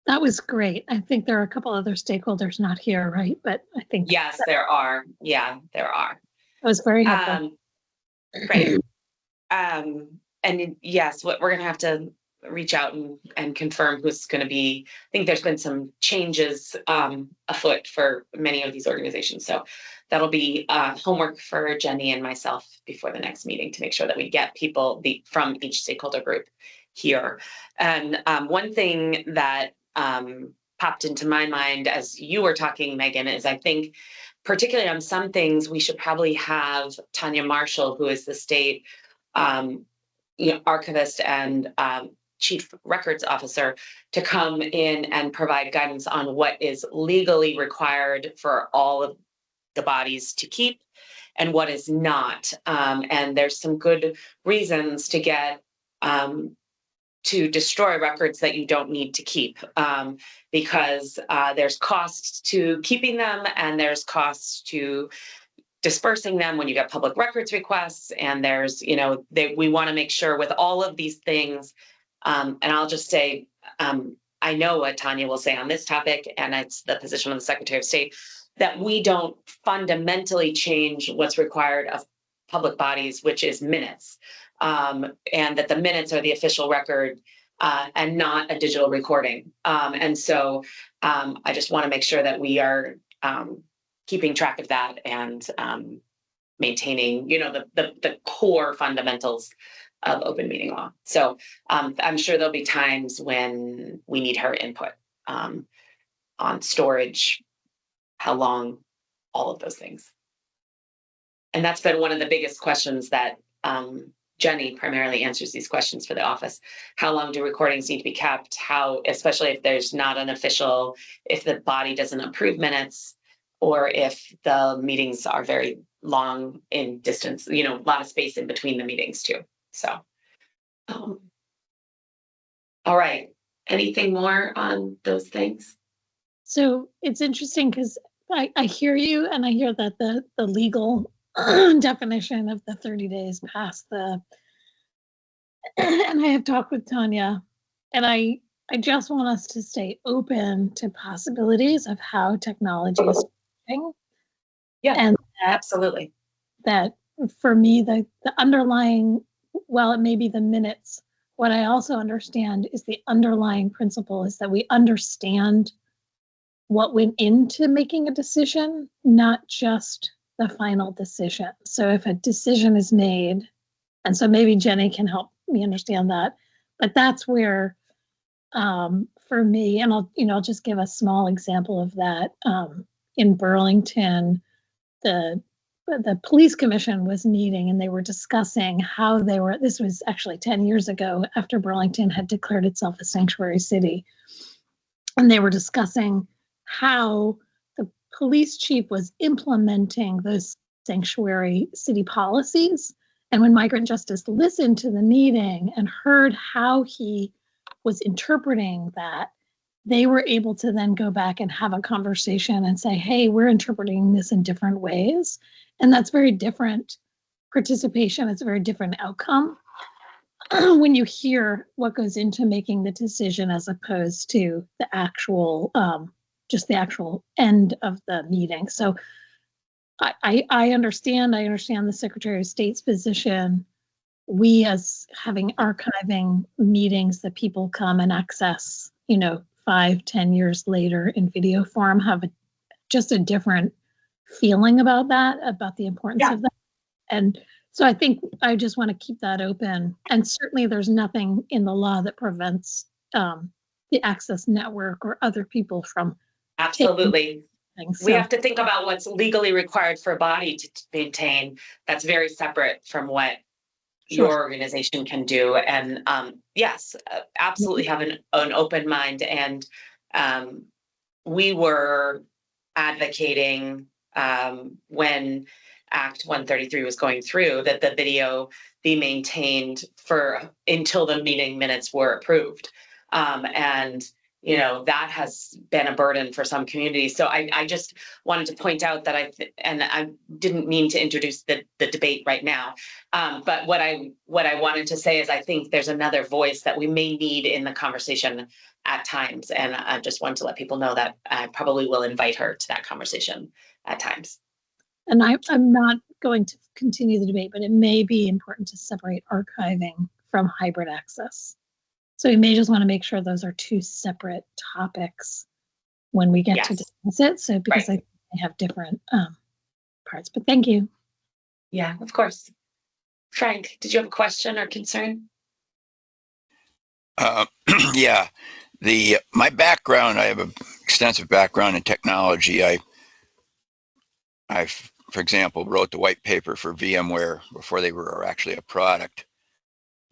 That was great. I think there are a couple other stakeholders not here, right? But I think Yes, there are. Yeah, there are. That was very helpful. Great. And yes, what we're going to have to reach out and confirm who's going to be. I think there's been some changes afoot for many of these organizations. So that'll be homework for Jenny and myself before the next meeting to make sure that we get people from each stakeholder group here. And one thing that popped into my mind as you were talking, Megan, is I think particularly on some things, we should probably have Tanya Marshall, who is the state archivist and chief records officer, to come in and provide guidance on what is legally required for all of the bodies to keep and what is not. And there's some good reasons to get to destroy records that you don't need to keep because there's costs to keeping them and there's costs to dispersing them when you get public records requests. And there's, we want to make sure with all of these things, and I'll just say, I know what Tanya will say on this topic, and it's the position of the Secretary of State, that we don't fundamentally change what's required of public bodies, which is minutes. And that the minutes are the official record and not a digital recording. And so I just want to make sure that we are keeping track of that and maintaining, the core fundamentals of open meeting law. So I'm sure there'll be times when we need her input on storage, how long, all of those things. And that's been one of the biggest questions that Jenny primarily answers these questions for the office. How long do recordings need to be kept? How, especially if there's not an official, if the body doesn't approve minutes, or if the meetings are very long in distance, a lot of space in between the meetings too. So, all right. Anything more on those things? So it's interesting because I hear you, and I hear that the legal definition of the 30 days past and I have talked with Tanya, and I just want us to stay open to possibilities of how technology is changing. Yeah, and absolutely. That for me, the underlying, well, it may be the minutes. What I also understand is the underlying principle is that we understand what went into making a decision, not just the final decision. So if a decision is made, and so maybe Jenny can help me understand that, but that's where, for me, and I'll just give a small example of that. In Burlington, the police commission was meeting and they were discussing how this was actually 10 years ago after Burlington had declared itself a sanctuary city. And they were discussing how the police chief was implementing those sanctuary city policies. And when Migrant Justice listened to the meeting and heard how he was interpreting that, they were able to then go back and have a conversation and say, hey, we're interpreting this in different ways. And that's very different participation. It's a very different outcome when you hear what goes into making the decision as opposed to the actual, just the actual end of the meeting. So I understand the Secretary of State's position we as having archiving meetings that people come and access, 5-10 years later in video form have just a different feeling about that, about the importance of that. And so I think I just want to keep that open. And certainly there's nothing in the law that prevents the Access Network or other people from Absolutely. things. We have to think about what's legally required for a body to maintain. That's very separate from what your organization can do. And yes, absolutely have an open mind. And we were advocating when Act 133 was going through that the video be maintained for until the meeting minutes were approved. And that has been a burden for some communities. So I just wanted to point out that I didn't mean to introduce the debate right now. But what I wanted to say is I think there's another voice that we may need in the conversation at times. And I just wanted to let people know that I probably will invite her to that conversation at times. And I'm not going to continue the debate, but it may be important to separate archiving from hybrid access. So we may just want to make sure those are two separate topics when we get to discuss it. So because I think they have different parts, but thank you. Yeah, of course. Frank, did you have a question or concern? Yeah, my background, I have an extensive background in technology. I, for example, wrote the white paper for VMware before they were actually a product,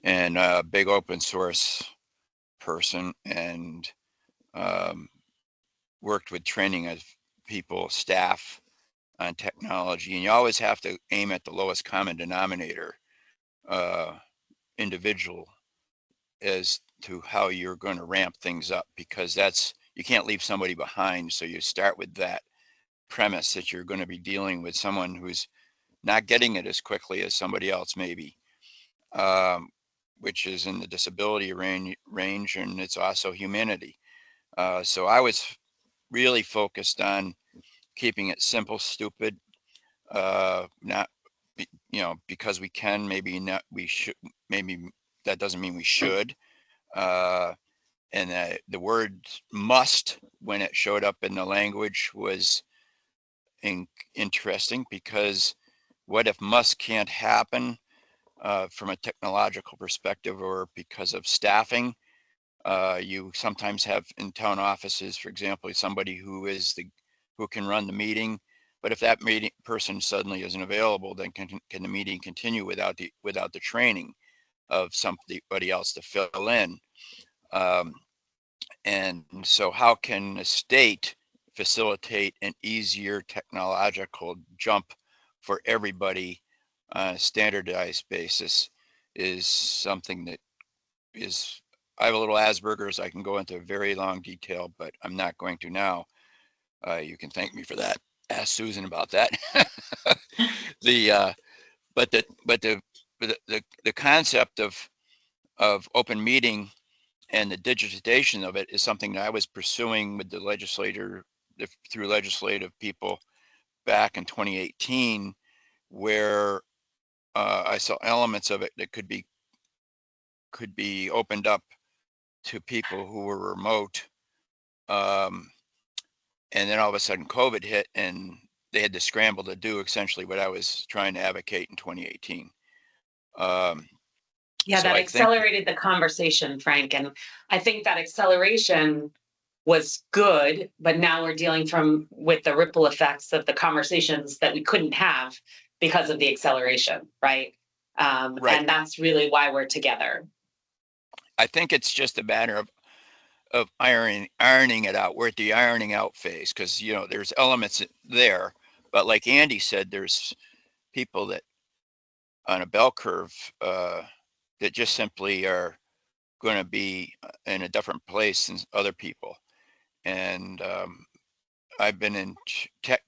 and a big open source person, and worked with training of people, staff on technology. And you always have to aim at the lowest common denominator, individual, as to how you're going to ramp things up, because you can't leave somebody behind. So you start with that premise that you're going to be dealing with someone who's not getting it as quickly as somebody else maybe, which is in the disability range, and it's also humanity. So I was really focused on keeping it simple, stupid, not, because we can, maybe not, we should, maybe that doesn't mean we should. And the word must, when it showed up in the language, was interesting, because what if must can't happen from a technological perspective, or because of staffing? You sometimes have in town offices, for example, somebody who can run the meeting, but if that meeting person suddenly isn't available, then can the meeting continue without the training of somebody else to fill in? And so how can the state facilitate an easier technological jump for everybody on a standardized basis is something that is, I have a little Asperger's. I can go into very long detail, but I'm not going to now. You can thank me for that. Ask Susan about that. But the concept of open meeting and the digitization of it is something that I was pursuing with the through legislative people back in 2018, where I saw elements of it that could be opened up to people who were remote. And then all of a sudden COVID hit, and they had to scramble to do essentially what I was trying to advocate in 2018. Yeah, so that accelerated the conversation, Frank. And I think that acceleration was good, but now we're dealing with the ripple effects of the conversations that we couldn't have because of the acceleration, right? Right. And that's really why we're together. I think it's just a matter of ironing it out. We're at the ironing out phase, because there's elements there, but like Andy said, there's people that on a bell curve that just simply are going to be in a different place than other people. And I've been in tech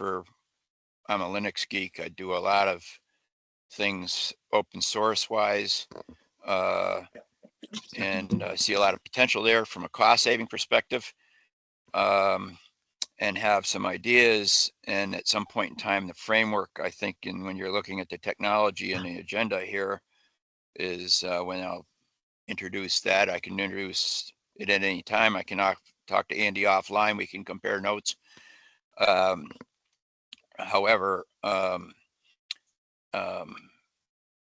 I'm a Linux geek. I do a lot of things open source wise, and see a lot of potential there from a cost saving perspective, and have some ideas. And at some point in time, the framework, I think, and when you're looking at the technology and the agenda here, is when I'll introduce that. I can introduce it at any time. I can talk to Andy offline. We can compare notes. However,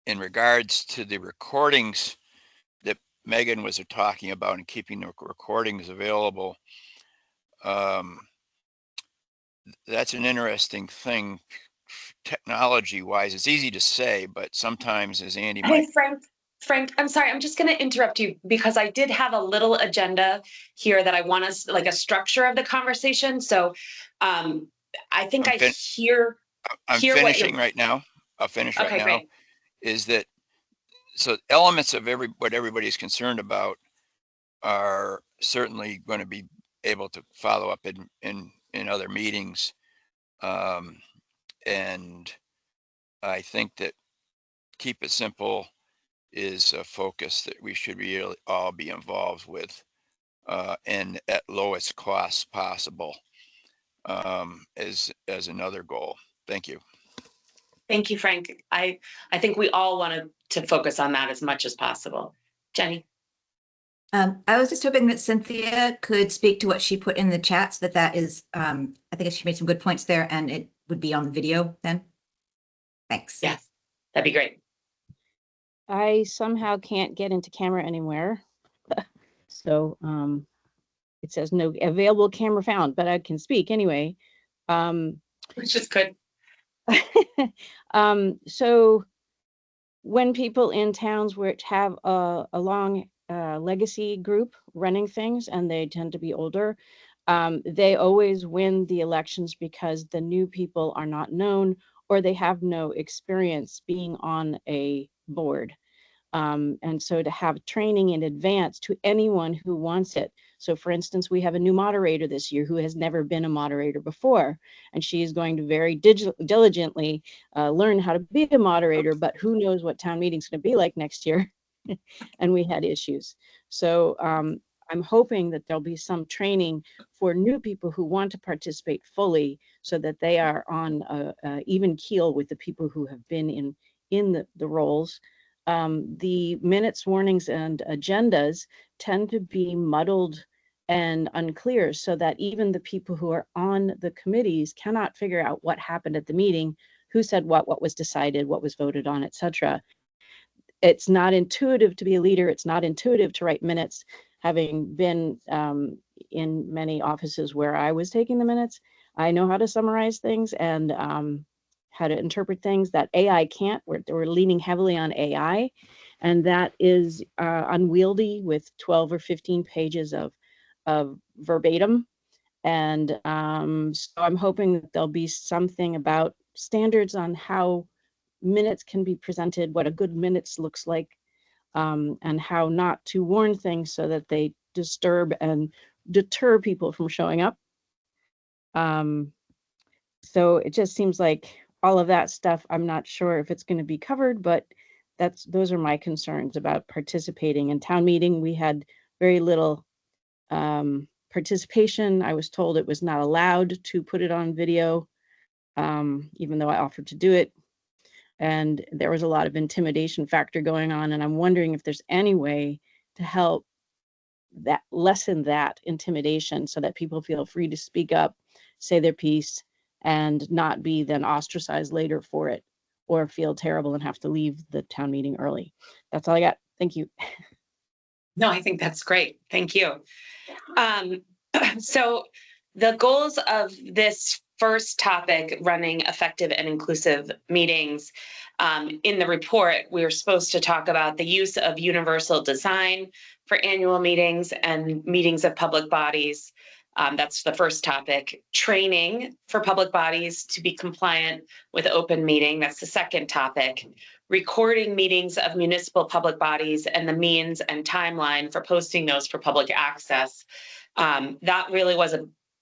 in regards to the recordings that Megan was talking about and keeping the recordings available, that's an interesting thing. Technology wise, it's easy to say, but sometimes, as Andy might. Hey, Frank, I'm sorry, I'm just going to interrupt you because I did have a little agenda here that I want us, like a structure of the conversation. So I think I'm hear finishing right now. I'll finish right Okay, now. great. Is that so? Elements of what everybody's concerned about are certainly going to be able to follow up in other meetings, and I think that keep it simple is a focus that we should really all be involved with, and at lowest cost possible, as another goal. Thank you. Thank you, Frank. I think we all want to focus on that as much as possible. Jenny? I was just hoping that Cynthia could speak to what she put in the chat, so that is, I think she made some good points there, and it would be on the video then. Thanks. Yes, that'd be great. I somehow can't get into camera anywhere. So it says no available camera found, but I can speak anyway. Which is good. So when people in towns which have a long legacy group running things, and they tend to be older, they always win the elections because the new people are not known, or they have no experience being on a board. And so to have training in advance to anyone who wants it. So for instance, we have a new moderator this year who has never been a moderator before, and she is going to very diligently learn how to be a moderator, but who knows what town meeting's going to be like next year. And we had issues. So I'm hoping that there'll be some training for new people who want to participate fully, so that they are on a even keel with the people who have been in the roles. The minutes, warnings, and agendas tend to be muddled and unclear, so that even the people who are on the committees cannot figure out what happened at the meeting, who said what was decided, what was voted on, etc. It's not intuitive to be a leader. It's not intuitive to write minutes. Having been in many offices where I was taking the minutes, I know how to summarize things and how to interpret things that AI can't. We're leaning heavily on AI, and that is unwieldy with 12 or 15 pages of verbatim. And so I'm hoping that there'll be something about standards on how minutes can be presented, what a good minutes looks like, and how not to warn things so that they disturb and deter people from showing up. So it just seems like all of that stuff, I'm not sure if it's going to be covered, but those are my concerns about participating in town meeting. We had very little participation. I was told it was not allowed to put it on video, even though I offered to do it. And there was a lot of intimidation factor going on. And I'm wondering if there's any way to help that lessen that intimidation, so that people feel free to speak up, say their piece, and not be then ostracized later for it, or feel terrible and have to leave the town meeting early. That's all I got. Thank you. No, I think that's great. Thank you. So the goals of this first topic, running effective and inclusive meetings, in the report, we were supposed to talk about the use of universal design for annual meetings and meetings of public bodies. That's the first topic. Training for public bodies to be compliant with open meeting. That's the second topic. Recording meetings of municipal public bodies and the means and timeline for posting those for public access.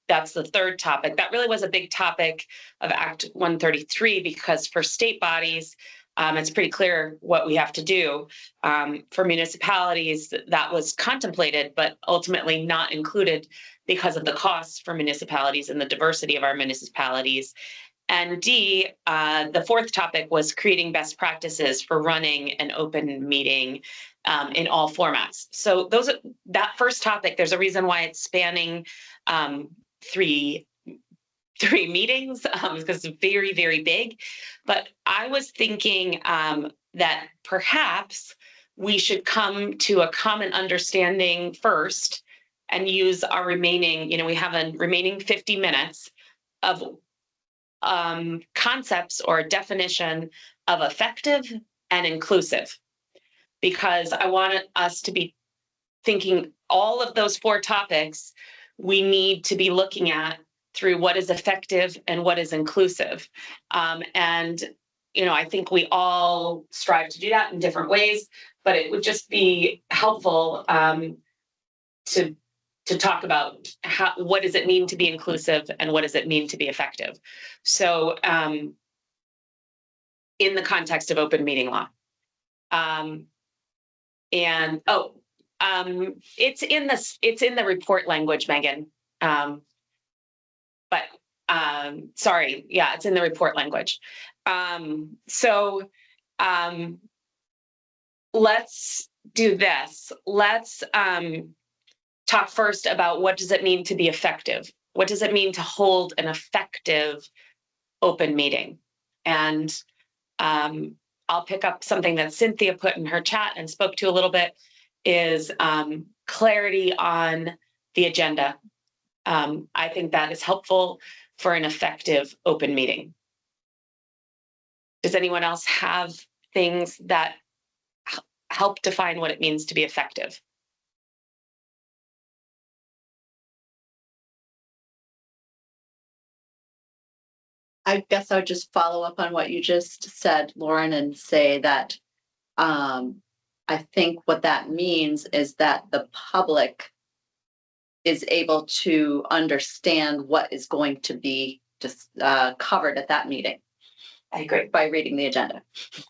That's the third topic. That really was a big topic of Act 133, because for state bodies, it's pretty clear what we have to do. For municipalities, that was contemplated, but ultimately not included because of the costs for municipalities and the diversity of our municipalities. And D, the fourth topic was creating best practices for running an open meeting in all formats. So that first topic, there's a reason why it's spanning three meetings because it's very, very big. But I was thinking that perhaps we should come to a common understanding first and use our remaining, we have a remaining 50 minutes of concepts or definition of effective and inclusive, because I want us to be thinking all of those four topics we need to be looking at through what is effective and what is inclusive. And I think we all strive to do that in different ways, but it would just be helpful to talk about what does it mean to be inclusive and what does it mean to be effective. So in the context of open meeting law. It's in the report language, Megan. Sorry, yeah, it's in the report language. Let's do this. Let's talk first about what does it mean to be effective? What does it mean to hold an effective open meeting? And I'll pick up something that Cynthia put in her chat and spoke to a little bit, is clarity on the agenda. I think that is helpful for an effective open meeting. Does anyone else have things that help define what it means to be effective? I guess I would just follow up on what you just said, Lauren, and say that I think what that means is that the public is able to understand what is going to be just covered at that meeting. I agree. By reading the agenda.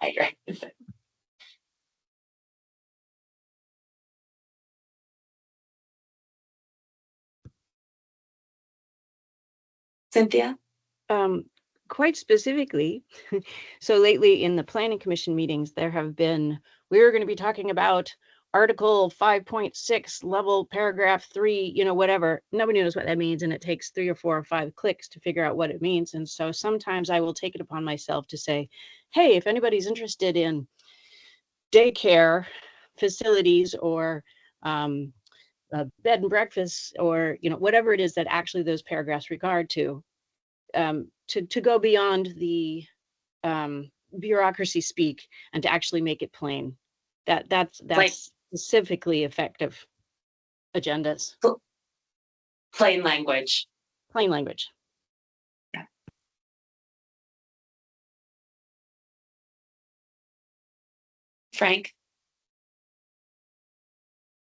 I agree. Cynthia? Quite specifically, so lately in the planning commission meetings, we're going to be talking about article 5.6 level paragraph 3, whatever. Nobody knows what that means, and it takes 3 or 4 or 5 clicks to figure out what it means. And so sometimes I will take it upon myself to say, hey, if anybody's interested in daycare facilities or bed and breakfast, or whatever it is that actually those paragraphs regard to go beyond the bureaucracy speak and to actually make it plain. That's specifically effective agendas. Plain language. Plain language. Yeah. Frank?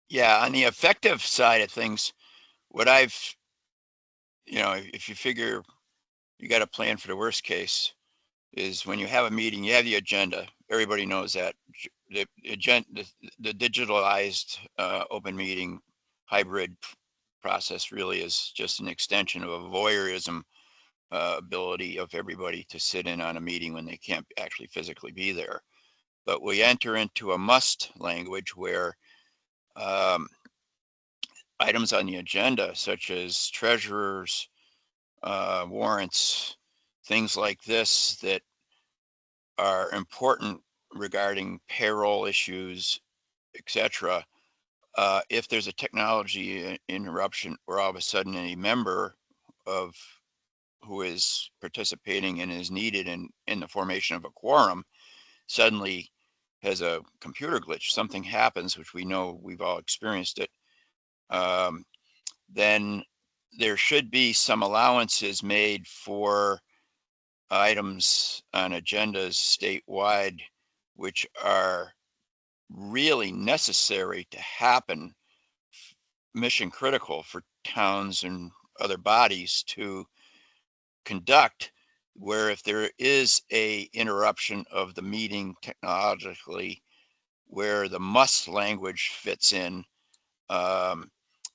Yeah, on the effective side of things, what if you figure you got a plan for the worst case, is when you have a meeting, you have the agenda. Everybody knows that the digitalized open meeting hybrid process really is just an extension of a voyeurism ability of everybody to sit in on a meeting when they can't actually physically be there. But we enter into a must language where items on the agenda, such as treasurers, warrants, things like this that are important regarding payroll issues, etc. If there's a technology interruption where all of a sudden any member of who is participating and is needed in the formation of a quorum suddenly has a computer glitch, something happens, which we know we've all experienced it, then there should be some allowances made for items on agendas statewide, which are really necessary to happen, mission critical for towns and other bodies to conduct, where if there is a interruption of the meeting technologically, where the must language fits in,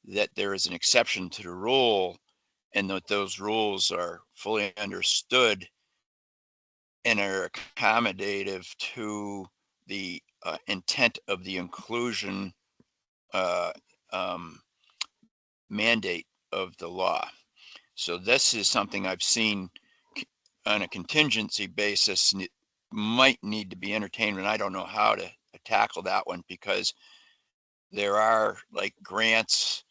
that there is an exception to the rule and that those rules are fully understood and are accommodative to the intent of the inclusion mandate of the law. So this is something I've seen on a contingency basis might need to be entertained, and I don't know how to tackle that one, because there are like grants,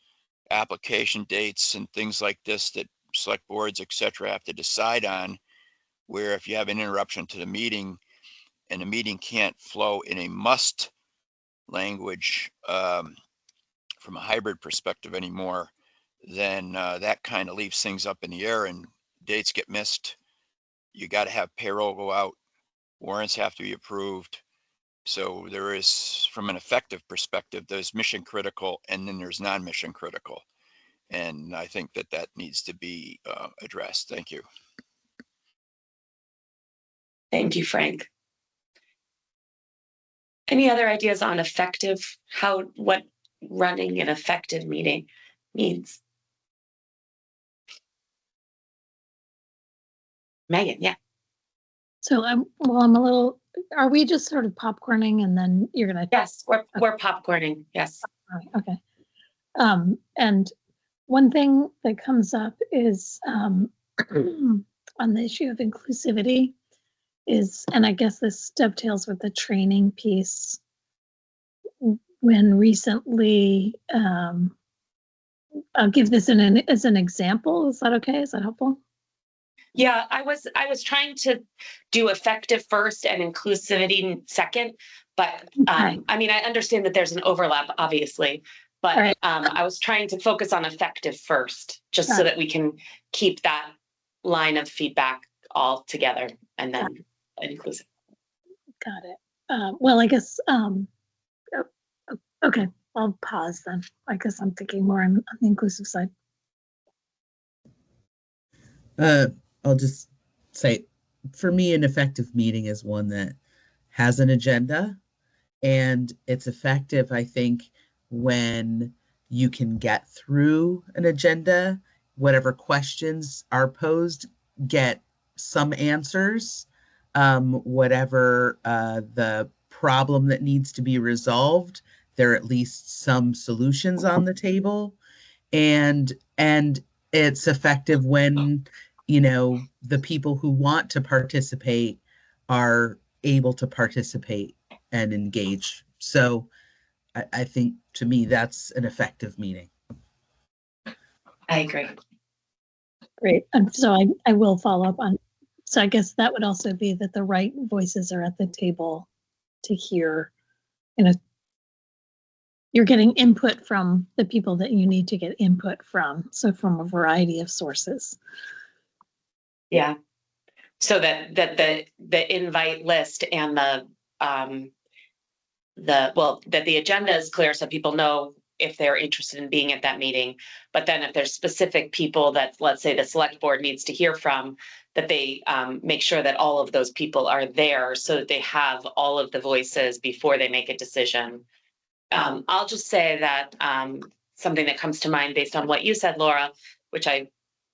application dates and things like this that select boards, et cetera, have to decide on, where if you have an interruption to the meeting and the meeting can't flow in a must language from a hybrid perspective anymore, then that kind of leaves things up in the air and dates get missed. You got to have payroll go out, warrants have to be approved. So there is, from an effective perspective, there's mission critical and then there's non-mission critical. And I think that that needs to be addressed. Thank you. Thank you, Frank. Any other ideas on effective, what running an effective meeting means? Megan, yeah. So I'm a little, are we just sort of popcorning and then you're gonna? Yes, we're popcorning, yes. Okay. And one thing that comes up is on the issue of inclusivity is, and I guess this dovetails with the training piece. When recently, I'll give this as an example. Is that okay? Is that helpful? Yeah, I was trying to do effective first and inclusivity second, but I mean, I understand that there's an overlap, obviously, but I was trying to focus on effective first, just so that we can keep that line of feedback all together and then inclusive. Got it. Well, I guess, okay, I'll pause then. I guess I'm thinking more on the inclusive side. I'll just say, for me, an effective meeting is one that has an agenda, and it's effective, I think, when you can get through an agenda, whatever questions are posed, get some answers, whatever the problem that needs to be resolved, there are at least some solutions on the table, and it's effective when, you know, the people who want to participate are able to participate and engage. So I think, to me, that's an effective meeting. I agree. Great. And so I will follow up on, so I guess that would also be that the right voices are at the table to hear, you know, you're getting input from the people that you need to get input from. So from a variety of sources. Yeah. So that the invite list and that the agenda is clear so people know if they're interested in being at that meeting. But then if there's specific people that, let's say, the select board needs to hear from, that they make sure that all of those people are there so that they have all of the voices before they make a decision. I'll just say that something that comes to mind based on what you said, Laura, which I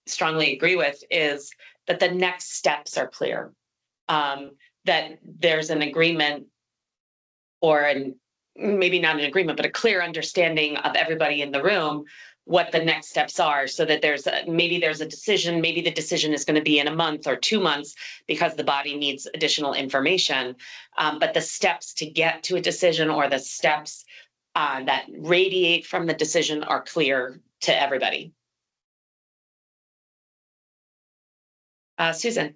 strongly agree with, is that the next steps are clear. That there's an agreement, or maybe not an agreement, but a clear understanding of everybody in the room, what the next steps are, so that maybe there's a decision, maybe the decision is going to be in a month or 2 months because the body needs additional information. But the steps to get to a decision, or the steps that radiate from the decision, are clear to everybody. Susan.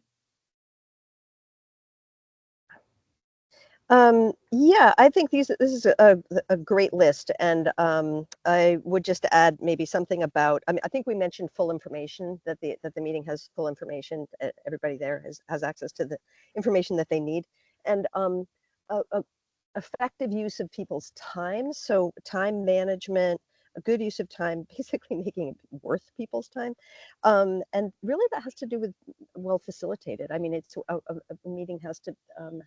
Yeah, I think this is a great list, and I would just add maybe something about. I mean, I think we mentioned full information, that the meeting has full information. Everybody there has access to the information that they need, and effective use of people's time. So time management, a good use of time, basically making it worth people's time, and really that has to do with well facilitated. I mean, it's a meeting has to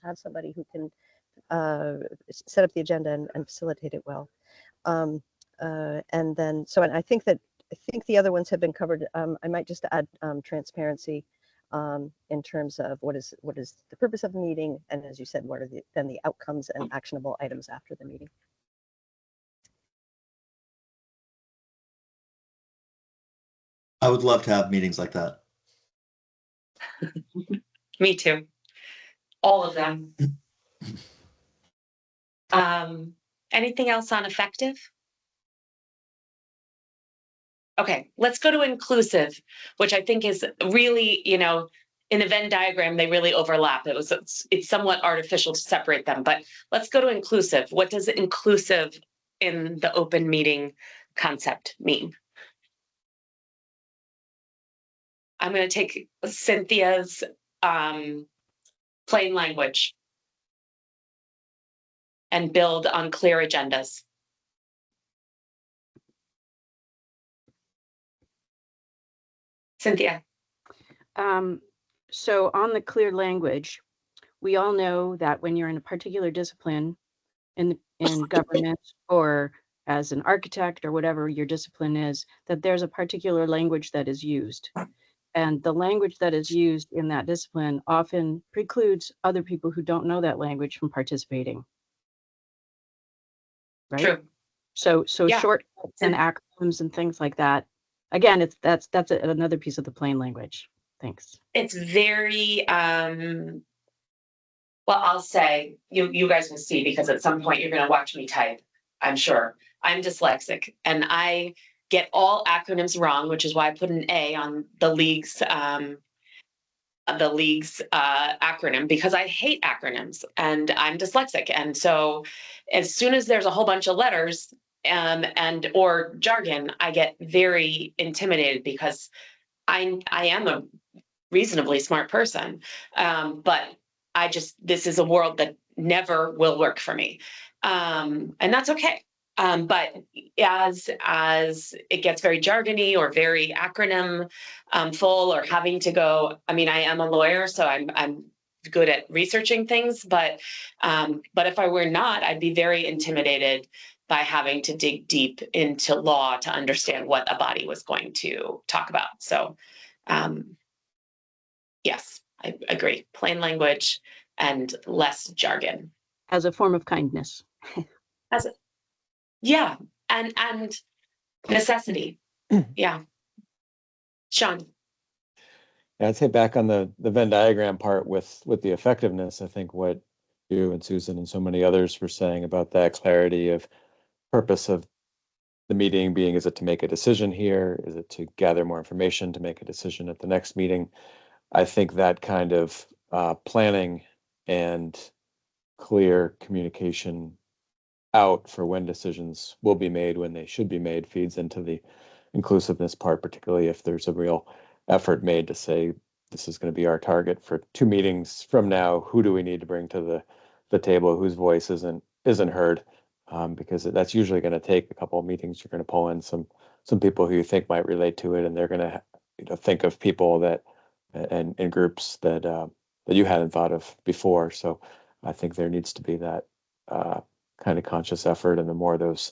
have somebody who can set up the agenda and facilitate it well. And then, and I think that think the other ones have been covered. I might just add transparency in terms of what is the purpose of the meeting, and as you said, what are then the outcomes and actionable items after the meeting. I would love to have meetings like that. Me too. All of them. Anything else on effective? Okay, let's go to inclusive, which I think is really, you know, in the Venn diagram, they really overlap. It's somewhat artificial to separate them, but let's go to inclusive. What does inclusive in the open meeting concept mean? I'm going to take Cynthia's plain language and build on clear agendas. Cynthia. So on the clear language, we all know that when you're in a particular discipline in government or as an architect or whatever your discipline is, that there's a particular language that is used. And the language that is used in that discipline often precludes other people who don't know that language from participating. Right? True. So Yeah. shortcuts and acronyms and things like that. Again, that's another piece of the plain language. Thanks. It's very well, I'll say you guys will see, because at some point you're going to watch me type, I'm sure. I'm dyslexic and I get all acronyms wrong, which is why I put an A on the league's acronym, because I hate acronyms and I'm dyslexic. And so as soon as there's a whole bunch of letters and or jargon, I get very intimidated, because I am a reasonably smart person. But this is a world that never will work for me. And that's okay. But as it gets very jargony or very acronym full, or having to go, I mean, I am a lawyer, so I'm good at researching things, but if I were not, I'd be very intimidated by having to dig deep into law to understand what a body was going to talk about. So yes, I agree. Plain language and less jargon. As a form of kindness. Yeah, and necessity. Yeah. Sean. Yeah, I'd say back on the Venn diagram part with the effectiveness, I think what you and Susan and so many others were saying about that clarity of purpose of the meeting being, is it to make a decision here? Is it to gather more information to make a decision at the next meeting? I think that kind of planning and clear communication out for when decisions will be made, when they should be made, feeds into the inclusiveness part, particularly if there's a real effort made to say, this is going to be our target for 2 meetings from now. Who do we need to bring to the table whose voice isn't heard? Because that's usually going to take a couple of meetings. You're going to pull in some people who you think might relate to it, and they're going to think of people that and groups that that you hadn't thought of before. So I think there needs to be that kind of conscious effort, and the more those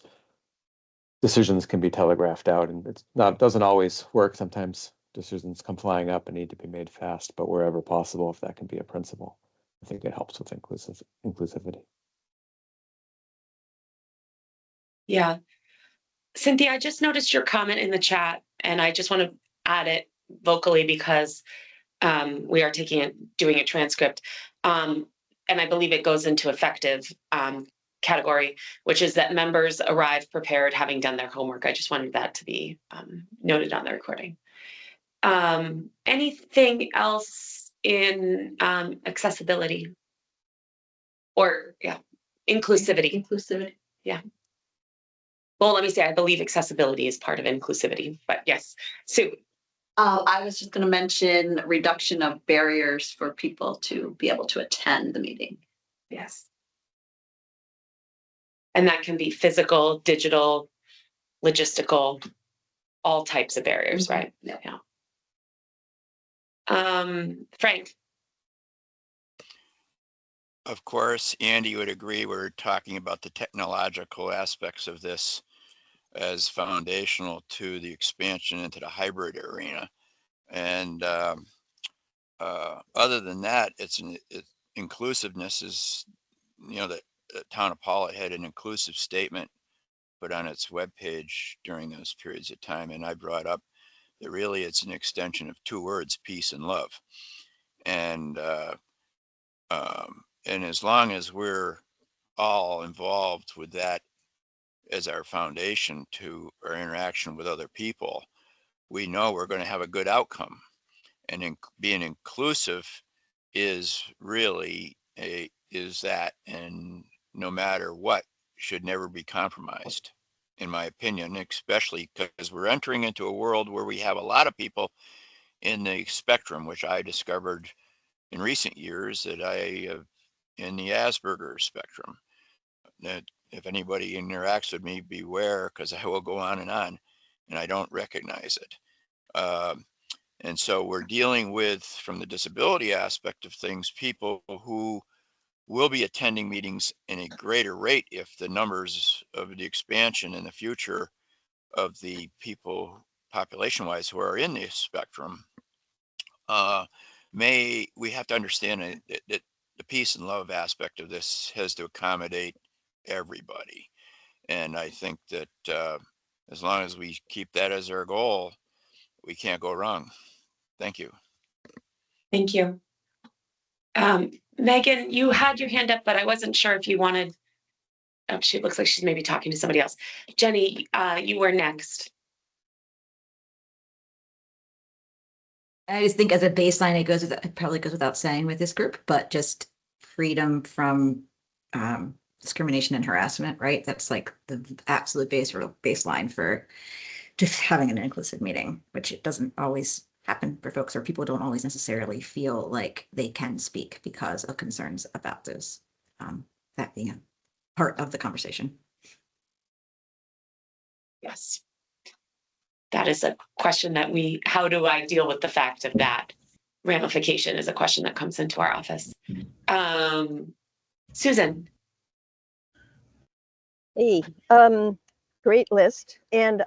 decisions can be telegraphed out, and doesn't always work. Sometimes decisions come flying up and need to be made fast, but wherever possible, if that can be a principle, I think it helps with inclusivity. Yeah. Cynthia, I just noticed your comment in the chat, and I just want to add it vocally because we are doing a transcript. And I believe it goes into effective category, which is that members arrive prepared, having done their homework. I just wanted that to be noted on the recording. Anything else in accessibility? Or, yeah, inclusivity. Inclusivity. Yeah. Well, let me say, I believe accessibility is part of inclusivity, but yes. Sue. I was just going to mention reduction of barriers for people to be able to attend the meeting. Yes. And that can be physical, digital, logistical, all types of barriers, Mm-hmm. right? Yeah. Frank. Of course, Andy would agree. We're talking about the technological aspects of this. as foundational to the expansion into the hybrid arena. And other than that, inclusiveness is, the town of Pollitt had an inclusive statement put on its webpage during those periods of time. And I brought up that really it's an extension of two words, peace and love. And as long as we're all involved with that as our foundation to our interaction with other people, we know we're going to have a good outcome. And being inclusive is really that, and no matter what, should never be compromised, in my opinion, especially because we're entering into a world where we have a lot of people in the spectrum, which I discovered in recent years that in the Asperger spectrum. That if anybody interacts with me, beware, because I will go on, and I don't recognize it. And so we're dealing with, from the disability aspect of things, people who will be attending meetings in a greater rate if the numbers of the expansion in the future of the people population-wise who are in the spectrum. We have to understand that the peace and love aspect of this has to accommodate everybody. And I think that as long as we keep that as our goal, we can't go wrong. Thank you. Thank you. Megan, you had your hand up, but I wasn't sure if you wanted. Oh, she looks like she's maybe talking to somebody else. Jenny, you were next. I just think as a baseline, it probably goes without saying with this group, but just freedom from discrimination and harassment, right? That's like the absolute baseline for just having an inclusive meeting, which it doesn't always happen for folks, or people don't always necessarily feel like they can speak because of concerns about this, that being a part of the conversation. Yes. That is a question that how do I deal with the fact of that ramification is a question that comes into our office. Susan. Hey, great list. And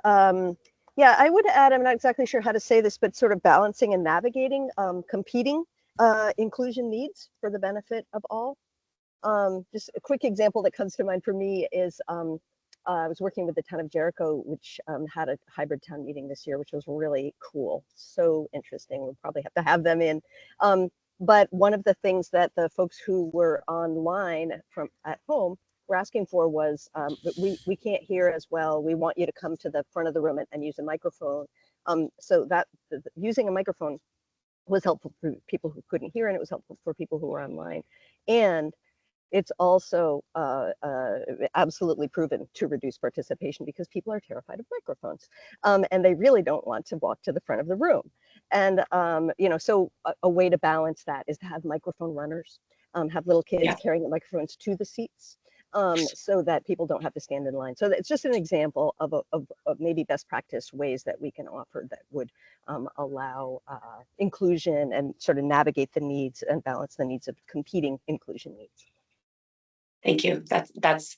yeah, I would add, I'm not exactly sure how to say this, but sort of balancing and navigating competing inclusion needs for the benefit of all. Just a quick example that comes to mind for me is I was working with the town of Jericho, which had a hybrid town meeting this year, which was really cool. So interesting. We'll probably have to have them in. But one of the things that the folks who were online from at home were asking for was we can't hear as well. We want you to come to the front of the room and use a microphone. So that using a microphone was helpful for people who couldn't hear, and it was helpful for people who were online. And it's also absolutely proven to reduce participation because people are terrified of microphones, and they really don't want to walk to the front of the room. And so a way to balance that is to have microphone runners, have little kids carrying the microphones to the seats, so that people don't have to stand in line. So it's just an example of maybe best practice ways that we can offer that would allow inclusion and sort of navigate the needs and balance the needs of competing inclusion needs. Thank you. That's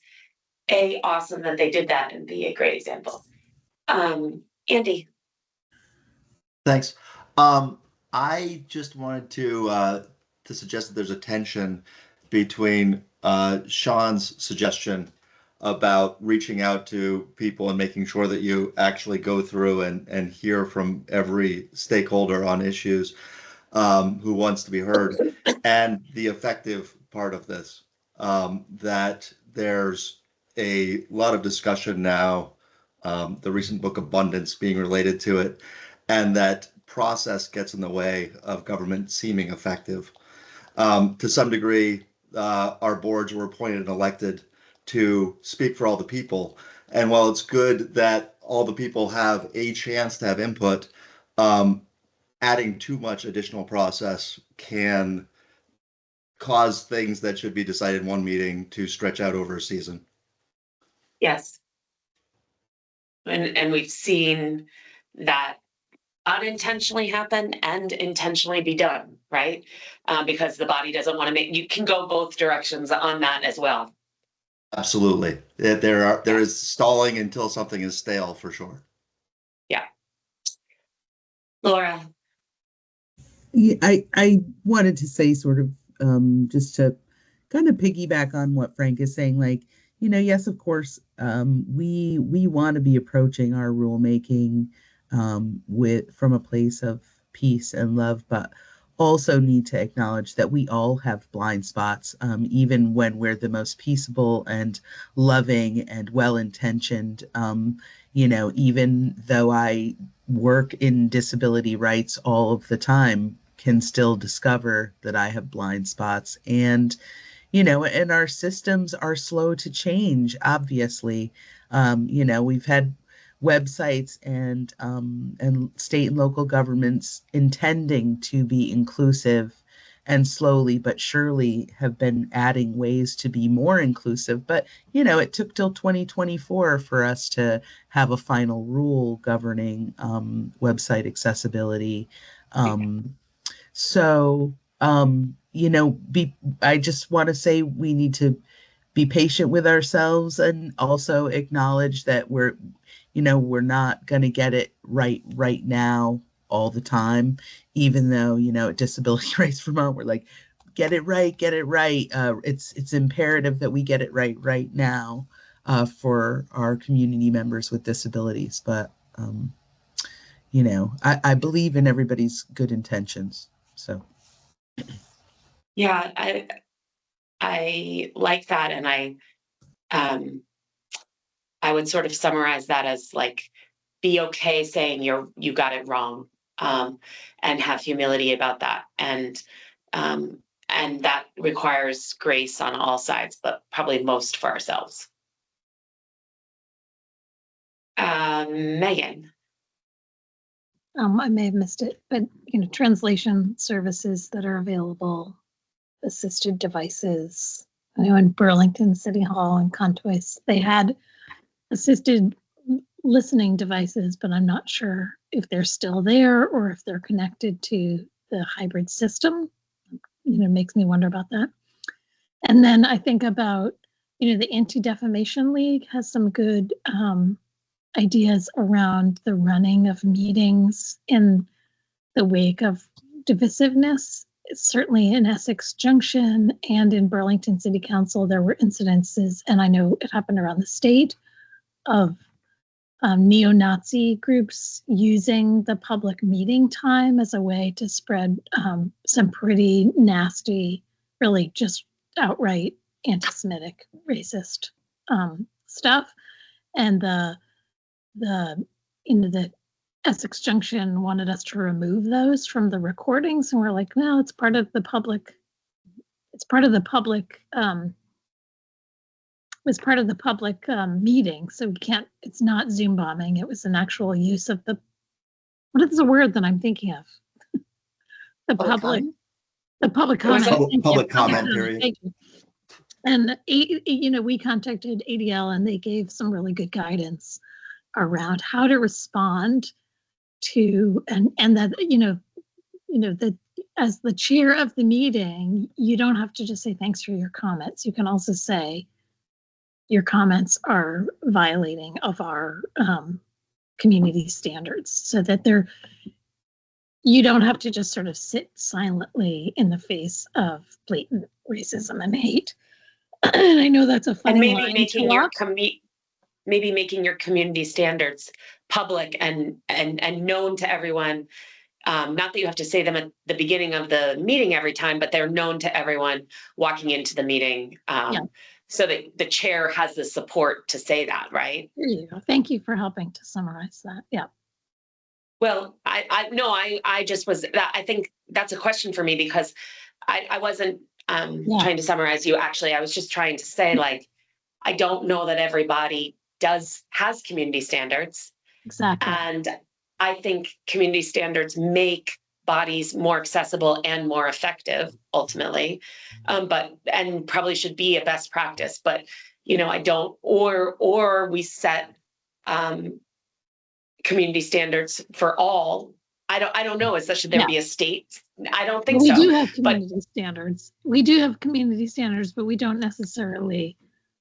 awesome that they did that and be a great example. Andy. Thanks. I just wanted to suggest that there's a tension between Sean's suggestion about reaching out to people and making sure that you actually go through and hear from every stakeholder on issues who wants to be heard, and the effective part of this, that there's a lot of discussion now, the recent book Abundance being related to it, and that process gets in the way of government seeming effective. To some degree, our boards were appointed and elected to speak for all the people. And while it's good that all the people have a chance to have input, adding too much additional process can cause things that should be decided in one meeting to stretch out over a season. Yes. And we've seen that unintentionally happen and intentionally be done, right? Because the body doesn't want to you can go both directions on that as well. Absolutely. There is stalling until something is stale for sure. Yeah. Laura. Yeah, I wanted to say sort of just to kind of piggyback on what Frank is saying, like, yes, of course, we want to be approaching our rulemaking with from a place of peace and love, but also need to acknowledge that we all have blind spots, even when we're the most peaceable and loving and well-intentioned. Even though I work in disability rights all of the time, can still discover that I have blind spots. And our systems are slow to change, obviously. We've had websites and state and local governments intending to be inclusive and slowly but surely have been adding ways to be more inclusive. But, it took till 2024 for us to have a final rule governing website accessibility. So, I just want to say we need to be patient with ourselves and also acknowledge that we're not going to get it right now all the time, even though, at Disability Rights Vermont, we're like, get it right, get it right. It's imperative that we get it right now for our community members with disabilities. But, I believe in everybody's good intentions. So. Yeah, I like that, and I would sort of summarize that as like, be okay saying you got it wrong, and have humility about that, and that requires grace on all sides, but probably most for ourselves. Megan. I may have missed it, but translation services that are available, assisted devices. I know in Burlington City Hall and Contois, they had assisted listening devices, but I'm not sure if they're still there or if they're connected to the hybrid system. Makes me wonder about that. And then I think about, the Anti-Defamation League has some good ideas around the running of meetings in the wake of divisiveness. Certainly in Essex Junction and in Burlington City Council, there were incidences, and I know it happened around the state, of neo-Nazi groups using the public meeting time as a way to spread some pretty nasty, really just outright anti-Semitic, racist stuff. And the Essex Junction wanted us to remove those from the recordings, and we're like, no, it's part of the public. It's part of the public. Was part of the public meeting, so we can't. It's not Zoom bombing. It was an actual use of the. What is the word that I'm thinking of? The public. The public comment. Public comment period. Thank you. And we contacted ADL, and they gave some really good guidance around how to respond to, and that that as the chair of the meeting, you don't have to just say thanks for your comments. You can also say your comments are violating of our community standards, so that you don't have to just sort of sit silently in the face of blatant racism and hate. And I know that's a funny And maybe line making to your walk. maybe making your community standards public and known to everyone. Not that you have to say them at the beginning of the meeting every time, but they're known to everyone walking into the meeting. Yeah. So that the chair has the support to say that, right? There you go. Thank you for helping to summarize that. Yeah. Well, I just was, I think that's a question for me, because I wasn't trying to summarize you. Actually, I was just trying to say, like, I don't know that everybody has community standards. Exactly. And I think community standards make bodies more accessible and more effective ultimately, and probably should be a best practice. But I don't, or we set community standards for all. I don't know. Should there be a state? I don't think we so. do have community standards. We do have community standards, but we don't necessarily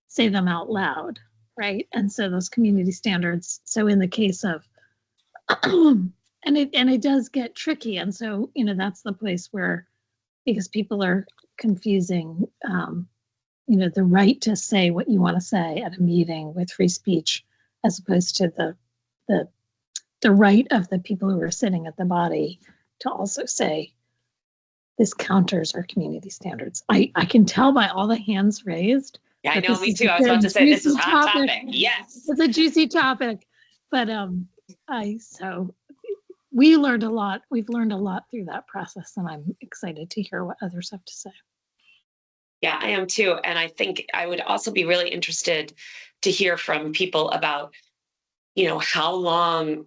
say them out loud, right? And so those community standards. So in the case of, and it does get tricky. And so, you know, that's the place where, because people are confusing, you know, the right to say what you want to say at a meeting with free speech, as opposed to the right of the people who are sitting at the body to also say, this counters our community standards. I can tell by all the hands raised. Yeah, I that know, this me is too. a I was about very to say this is juicy hot topic. Yes. It's a juicy topic, but so we learned a lot. We've learned a lot through that process, and I'm excited to hear what others have to say. Yeah, I am too. And I think I would also be really interested to hear from people about, you know, how long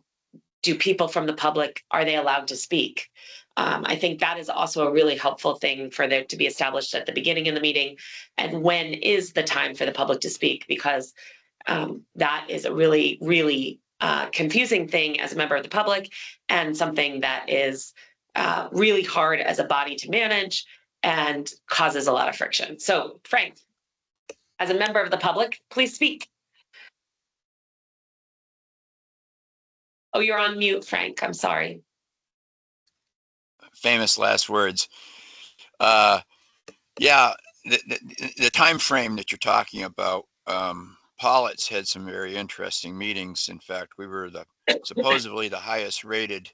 do people from the public, are they allowed to speak? I think that is also a really helpful thing for there to be established at the beginning of the meeting. And when is the time for the public to speak? Because that is a really, really confusing thing as a member of the public, and something that is really hard as a body to manage and causes a lot of friction. So Frank, as a member of the public, please speak. Oh, you're on mute, Frank. I'm sorry. Famous last words. Yeah, the time frame that you're talking about, Pollitt's had some very interesting meetings. In fact, we were supposedly the highest rated.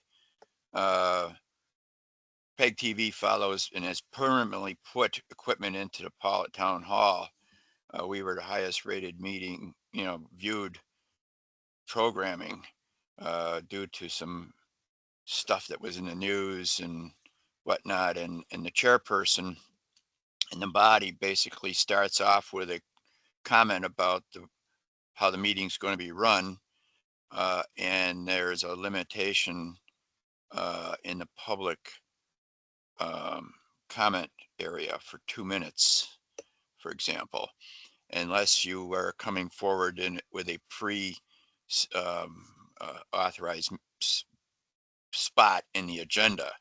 PEG TV follows and has permanently put equipment into the Pollitt Town Hall. We were the highest rated meeting, you know, viewed programming due to some stuff that was in the news and whatnot. And the chairperson and the body basically starts off with a comment about how the meeting's going to be run. And there's a limitation in the public comment area for 2 minutes, for example, unless you are coming forward with a authorized spot in the agenda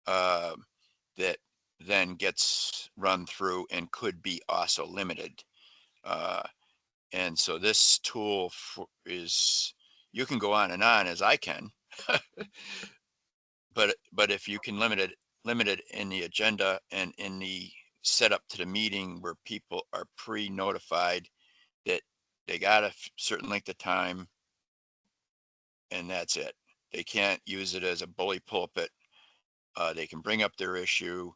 that then gets run through and could be also limited. And so this tool you can go on and on, as I can, but if you can limit it in the agenda and in the setup to the meeting where people are pre-notified that they got a certain length of time, and that's it. They can't use it as a bully pulpit. They can bring up their issue,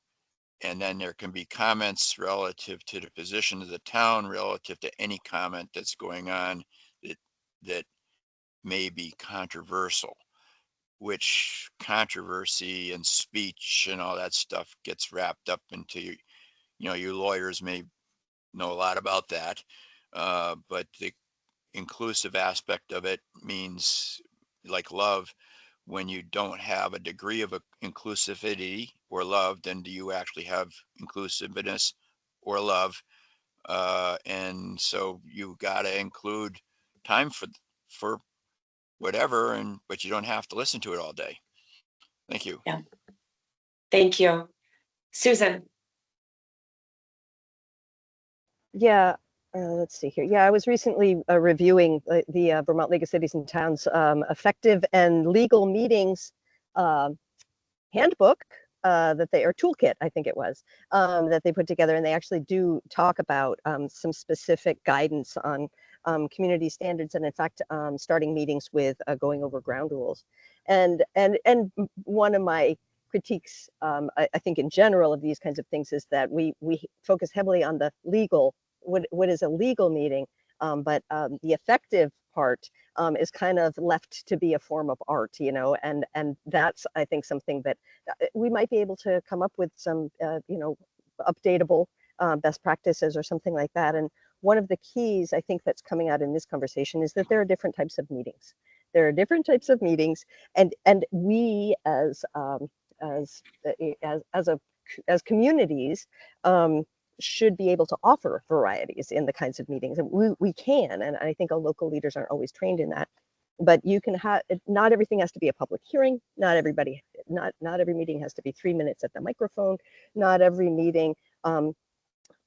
and then there can be comments relative to the position of the town, relative to any comment that's going on that may be controversial, which controversy and speech and all that stuff gets wrapped up into, you know, you lawyers may know a lot about that, but the inclusive aspect of it means, like love, when you don't have a degree of inclusivity or love, then do you actually have inclusiveness or love? And so you got to include time for whatever, but you don't have to listen to it all day. Thank you. Yeah. Thank you. Susan. Yeah, let's see here. Yeah, I was recently reviewing the Vermont League of Cities and Towns effective and legal meetings handbook or toolkit, I think it was, that they put together, and they actually do talk about some specific guidance on community standards, and in fact, starting meetings with going over ground rules. And one of my critiques, I think in general of these kinds of things, is that we focus heavily on the legal, what is a legal meeting, but the effective part is kind of left to be a form of art, you know, and that's, I think, something that we might be able to come up with some, you know, updatable best practices or something like that. And one of the keys, I think, that's coming out in this conversation is that there are different types of meetings. There are different types of meetings, and we as communities should be able to offer varieties in the kinds of meetings, and we can, and I think our local leaders aren't always trained in that. But you can have, not everything has to be a public hearing. Not every meeting has to be 3 minutes at the microphone. Not every meeting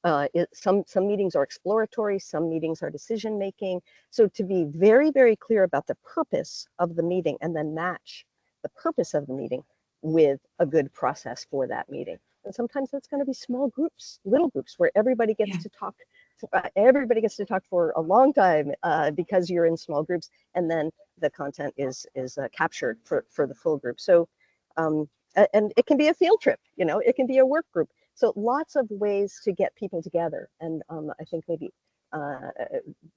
some meetings are exploratory, some meetings are decision making. So to be very, very clear about the purpose of the meeting and then match the purpose of the meeting with a good process for that meeting. And sometimes that's going to be small groups, little groups, where everybody gets to talk. Everybody gets to talk for a long time because you're in small groups, and then the content is captured for the full group. So, and it can be a field trip, you know, it can be a work group. So lots of ways to get people together. And I think maybe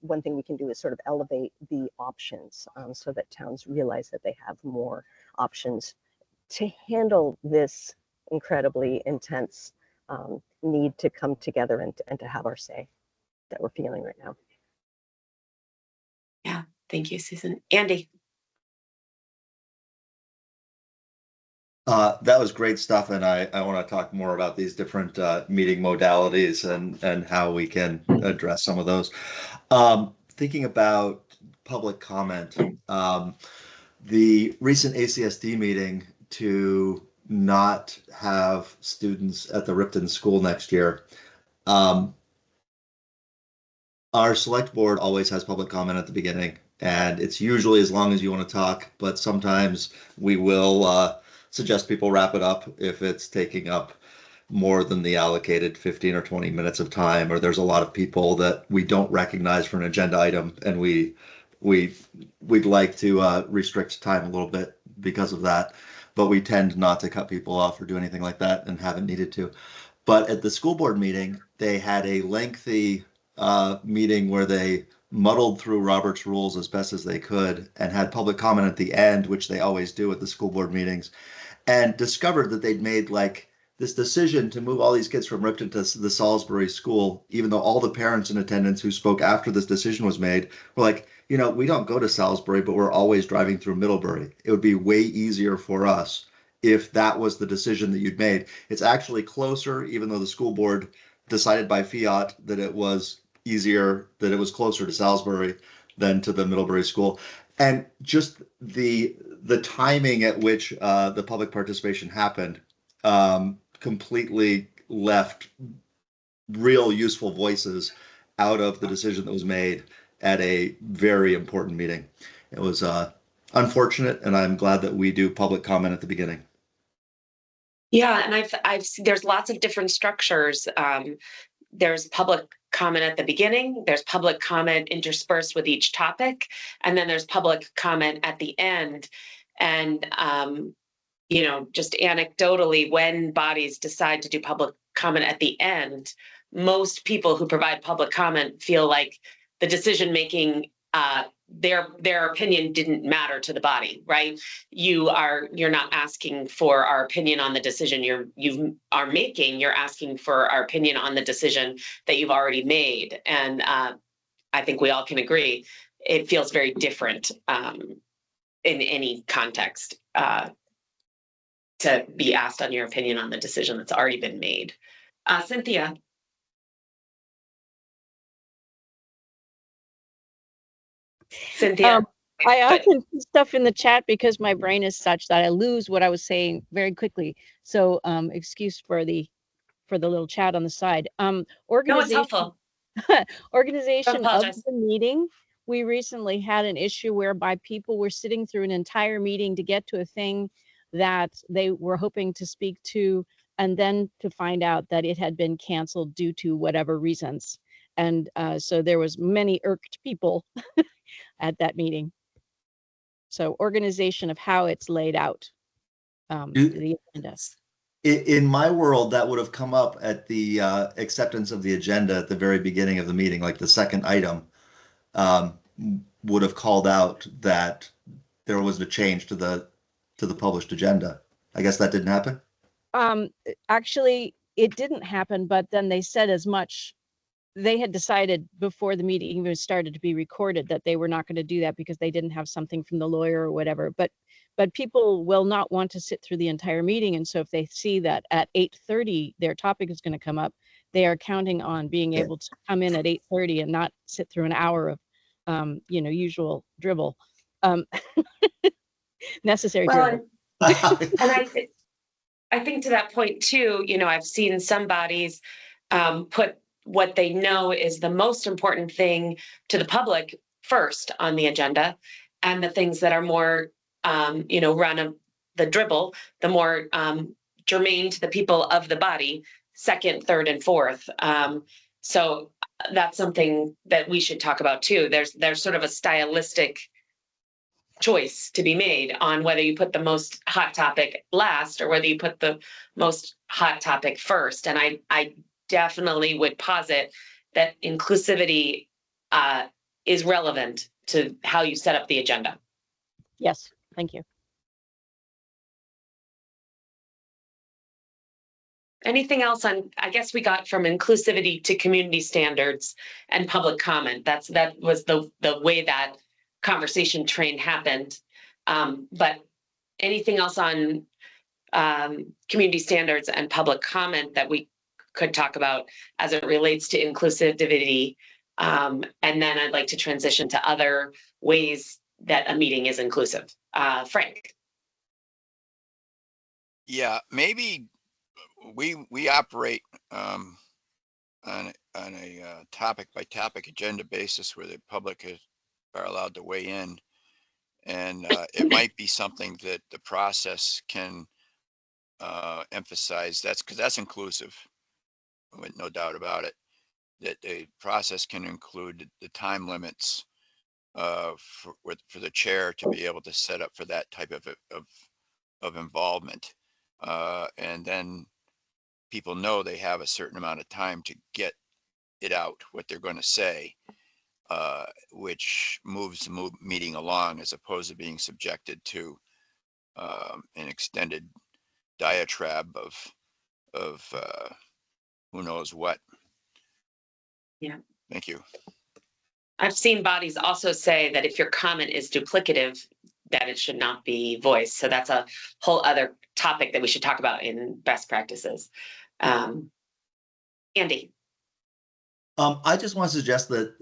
one thing we can do is sort of elevate the options so that towns realize that they have more options to handle this incredibly intense need to come together and to have our say that we're feeling right now. Yeah, thank you, Susan. Andy. That was great stuff, and I want to talk more about these different meeting modalities and how we can address some of those. Thinking about public comment, the recent ACSD meeting to not have students at the Ripton School next year. Our select board always has public comment at the beginning, and it's usually as long as you want to talk, but sometimes we will suggest people wrap it up if it's taking up more than the allocated 15 or 20 minutes of time, or there's a lot of people that we don't recognize for an agenda item, and we'd like to restrict time a little bit because of that, but we tend not to cut people off or do anything like that and haven't needed to. But at the school board meeting, they had a lengthy meeting where they muddled through Robert's rules as best as they could and had public comment at the end, which they always do at the school board meetings, and discovered that they'd made like this decision to move all these kids from Ripton to the Salisbury school, even though all the parents in attendance who spoke after this decision was made were like, you know, we don't go to Salisbury, but we're always driving through Middlebury. It would be way easier for us if that was the decision that you'd made. It's actually closer, even though the school board decided by fiat that it was easier, that it was closer to Salisbury than to the Middlebury school. And just the timing at which the public participation happened completely left real useful voices out of the decision that was made at a very important meeting. It was unfortunate, and I'm glad that we do public comment at the beginning. Yeah, and I've seen there's lots of different structures. There's public comment at the beginning, there's public comment interspersed with each topic, and then there's public comment at the end. And you know, just anecdotally, when bodies decide to do public comment at the end, most people who provide public comment feel like the decision making, their opinion didn't matter to the body, right? You're not asking for our opinion on the decision you are making. You're asking for our opinion on the decision that you've already made, and I think we all can agree it feels very different in any context. To be asked on your opinion on the decision that's already been made. Cynthia. Cynthia. I often put stuff in the chat because my brain is such that I lose what I was saying very quickly. So excuse for the little chat on the side. Organization, no, it's helpful. Organization of the meeting. We recently had an issue whereby people were sitting through an entire meeting to get to a thing that they were hoping to speak to, and then to find out that it had been canceled due to whatever reasons. And so there was many irked people at that meeting. So organization of how it's laid out. The agenda. In my world, that would have come up at the acceptance of the agenda at the very beginning of the meeting, like the second item would have called out that there was a change to the published agenda. I guess that didn't happen. Actually, it didn't happen, but then they said as much. They had decided before the meeting even started to be recorded that they were not going to do that because they didn't have something from the lawyer or whatever. But people will not want to sit through the entire meeting, and so if they see that at 8:30 their topic is going to come up, they are counting on being able to come in at 8:30 and not sit through an hour of usual dribble. Necessary dribble. And I think to that point too, I've seen some bodies put what they know is the most important thing to the public first on the agenda, and the things that are more, run of the dribble, the more germane to the people of the body, second, third, and fourth. So that's something that we should talk about too. There's sort of a stylistic choice to be made on whether you put the most hot topic last or whether you put the most hot topic first. And I definitely would posit that inclusivity is relevant to how you set up the agenda. Yes, thank you. Anything else on, I guess we got from inclusivity to community standards and public comment. That was the way that conversation train happened. But anything else on community standards and public comment that we could talk about as it relates to inclusivity? And then I'd like to transition to other ways that a meeting is inclusive. Frank. Yeah, maybe we operate on a topic by topic agenda basis where the public are allowed to weigh in, and it might be something that the process can emphasize. That's because that's inclusive, with no doubt about it. That the process can include the time limits for the chair to be able to set up for that type of involvement, and then people know they have a certain amount of time to get it out, what they're going to say, which moves the meeting along as opposed to being subjected to an extended diatribe of who knows what. Yeah. Thank you. I've seen bodies also say that if your comment is duplicative, that it should not be voiced. So that's a whole other topic that we should talk about in best practices. Andy. I just want to suggest that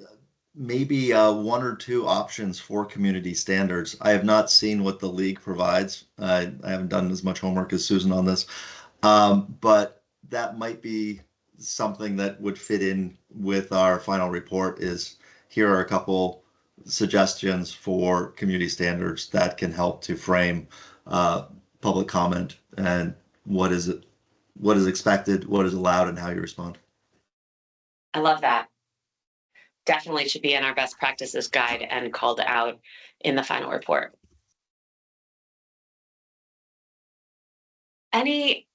maybe one or two options for community standards. I have not seen what the league provides. I haven't done as much homework as Susan on this, but that might be something that would fit in with our final report. Is here are a couple suggestions for community standards that can help to frame public comment and what is expected, what is allowed, and how you respond. I love that. Definitely should be in our best practices guide and called out in the final report. Any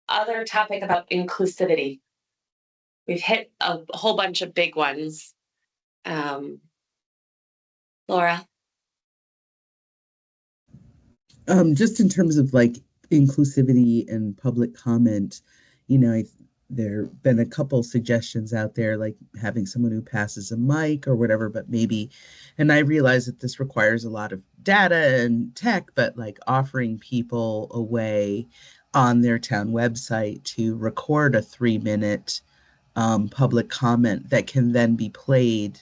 other topic about inclusivity? We've hit a whole bunch of big ones. Laura? Just in terms of like inclusivity and public comment, there have been a couple suggestions out there, like having someone who passes a mic or whatever, but maybe, and I realize that this requires a lot of data and tech, but like offering people a way on their town website to record a 3-minute public comment that can then be played,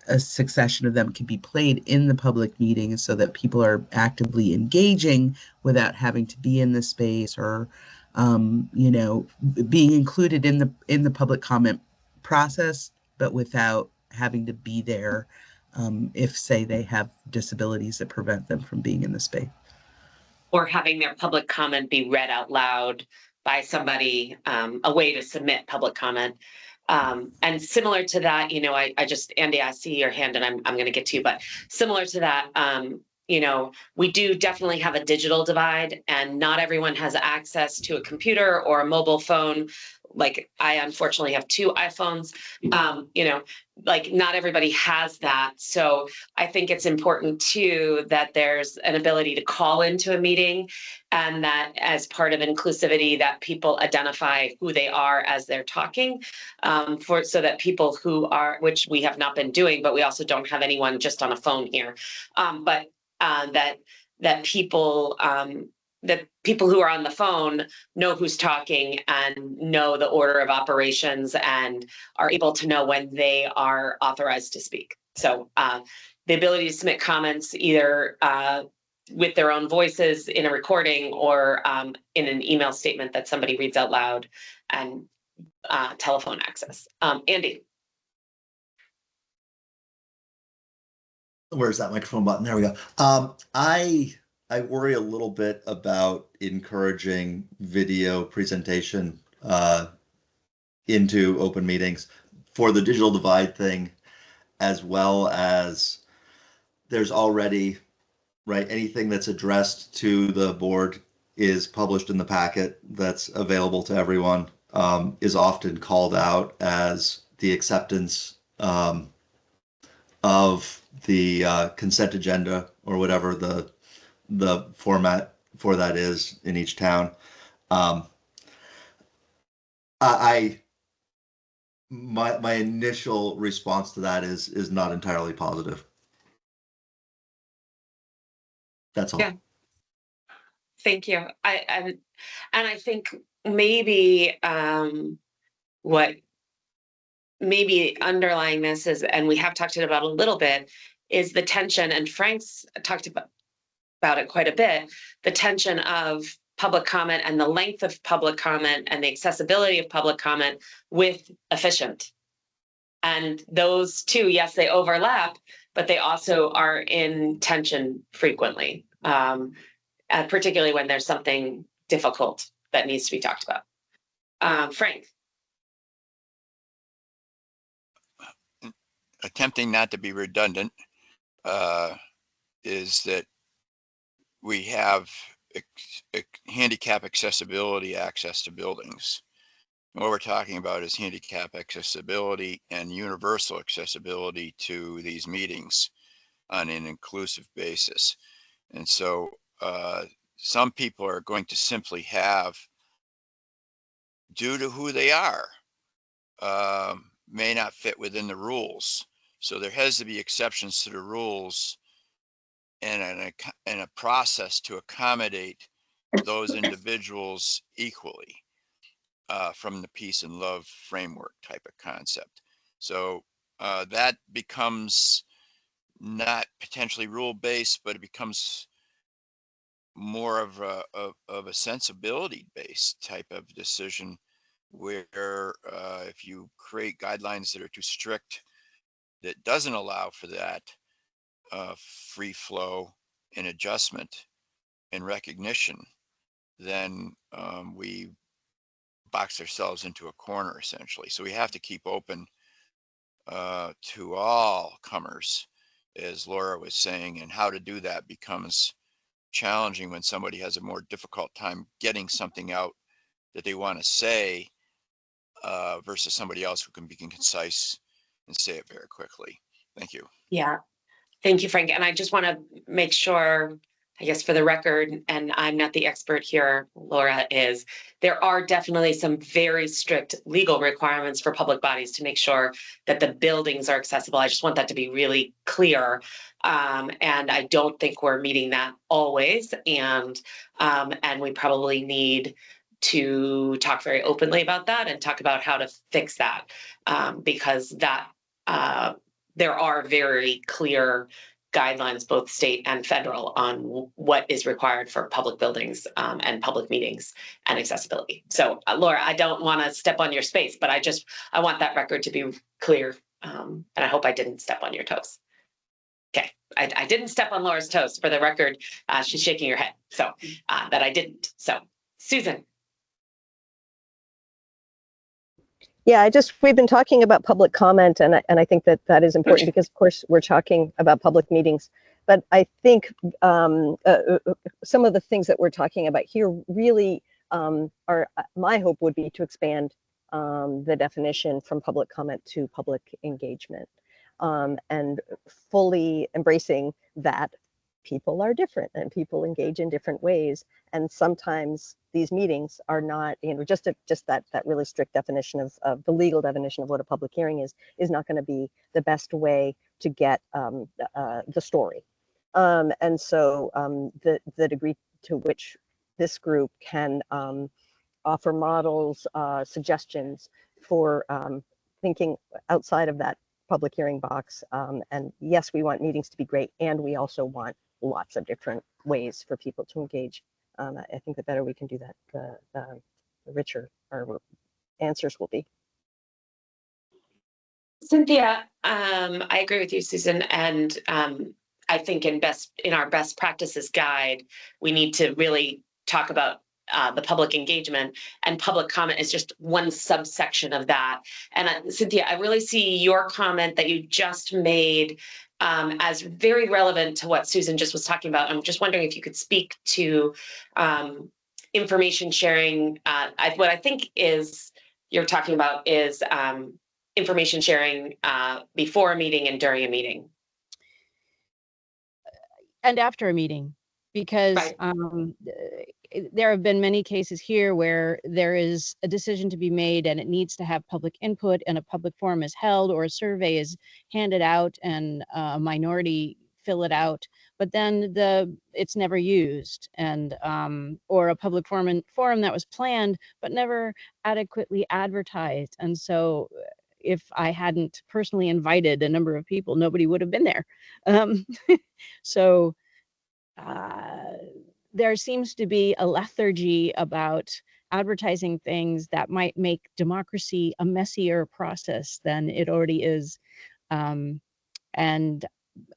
a succession of them can be played in the public meeting so that people are actively engaging without having to be in the space or being included in the public comment process, but without having to be there if, say, they have disabilities that prevent them from being in the space. Or having their public comment be read out loud by somebody, a way to submit public comment. And similar to that, Andy, I see your hand and I'm going to get to you, but similar to that, we do definitely have a digital divide and not everyone has access to a computer or a mobile phone. Like I unfortunately have 2 iPhones, like not everybody has that. So I think it's important too, that there's an ability to call into a meeting and that as part of inclusivity that people identify who they are as they're talking, so that people who are, which we have not been doing, but we also don't have anyone just on a phone here. That people who are on the phone know who's talking and know the order of operations and are able to know when they are authorized to speak. So the ability to submit comments either with their own voices in a recording or in an email statement that somebody reads out loud and telephone access. Andy. Where's that microphone button? There we go. I worry a little bit about encouraging video presentation into open meetings for the digital divide thing, as well as there's already, right, anything that's addressed to the board is published in the packet that's available to everyone, is often called out as the acceptance of the consent agenda or whatever the format for that is in each town. My initial response to that is not entirely positive. That's all. Yeah. Thank you. And I think maybe what maybe underlying this is, and we have talked about a little bit, is the tension, and Frank's talked about it quite a bit, the tension of public comment and the length of public comment and the accessibility of public comment with efficient. And those two, yes, they overlap, but they also are in tension frequently, particularly when there's something difficult that needs to be talked about. Frank. Attempting not to be redundant, is that we have handicap accessibility access to buildings. What we're talking about is handicap accessibility and universal accessibility to these meetings on an inclusive basis. And so some people are going to simply have, due to who they are, may not fit within the rules. So there has to be exceptions to the rules and a process to accommodate those individuals equally, from the peace and love framework type of concept. So that becomes not potentially rule-based, but it becomes more of a sensibility-based type of decision, where if you create guidelines that are too strict, that doesn't allow for that free flow and adjustment and recognition, then we box ourselves into a corner essentially. So we have to keep open to all comers, as Laura was saying, and how to do that becomes challenging when somebody has a more difficult time getting something out that they want to say, versus somebody else who can be concise and say it very quickly. Thank you. Yeah. Thank you, Frank. And I just want to make sure, I guess for the record, and I'm not the expert here, Laura is, there are definitely some very strict legal requirements for public bodies to make sure that the buildings are accessible. I just want that to be really clear. And I don't think we're meeting that always. And we probably need to talk very openly about that and talk about how to fix that, because that there are very clear guidelines, both state and federal, on what is required for public buildings and public meetings and accessibility. So Laura, I don't want to step on your space, but I want that record to be clear. And I hope I didn't step on your toes. Okay, I didn't step on Laura's toes, for the record. She's shaking her head, so that I didn't. So Susan. Yeah, we've been talking about public comment, and I think that is important because, of course, we're talking about public meetings. But I think some of the things that we're talking about here really are, my hope would be to expand the definition from public comment to public engagement, and fully embracing that people are different and people engage in different ways. And sometimes these meetings are not, just that really strict definition of the legal definition of what a public hearing is not going to be the best way to get the story. And so the degree to which this group can offer models, suggestions for thinking outside of that public hearing box. And yes, we want meetings to be great, and we also want lots of different ways for people to engage. I think the better we can do that, the richer our answers will be. Cynthia, I agree with you, Susan, and I think in our best practices guide, we need to really talk about the public engagement, and public comment is just one subsection of that. And Cynthia, I really see your comment that you just made as very relevant to what Susan just was talking about. I'm just wondering if you could speak to information sharing. What I think is you're talking about is information sharing before a meeting and during a meeting. And after a meeting, because Right. There have been many cases here where there is a decision to be made and it needs to have public input, and a public forum is held or a survey is handed out and a minority fill it out, but then it's never used, and or a public forum that was planned but never adequately advertised. And so if I hadn't personally invited a number of people, nobody would have been there. So there seems to be a lethargy about advertising things that might make democracy a messier process than it already is. And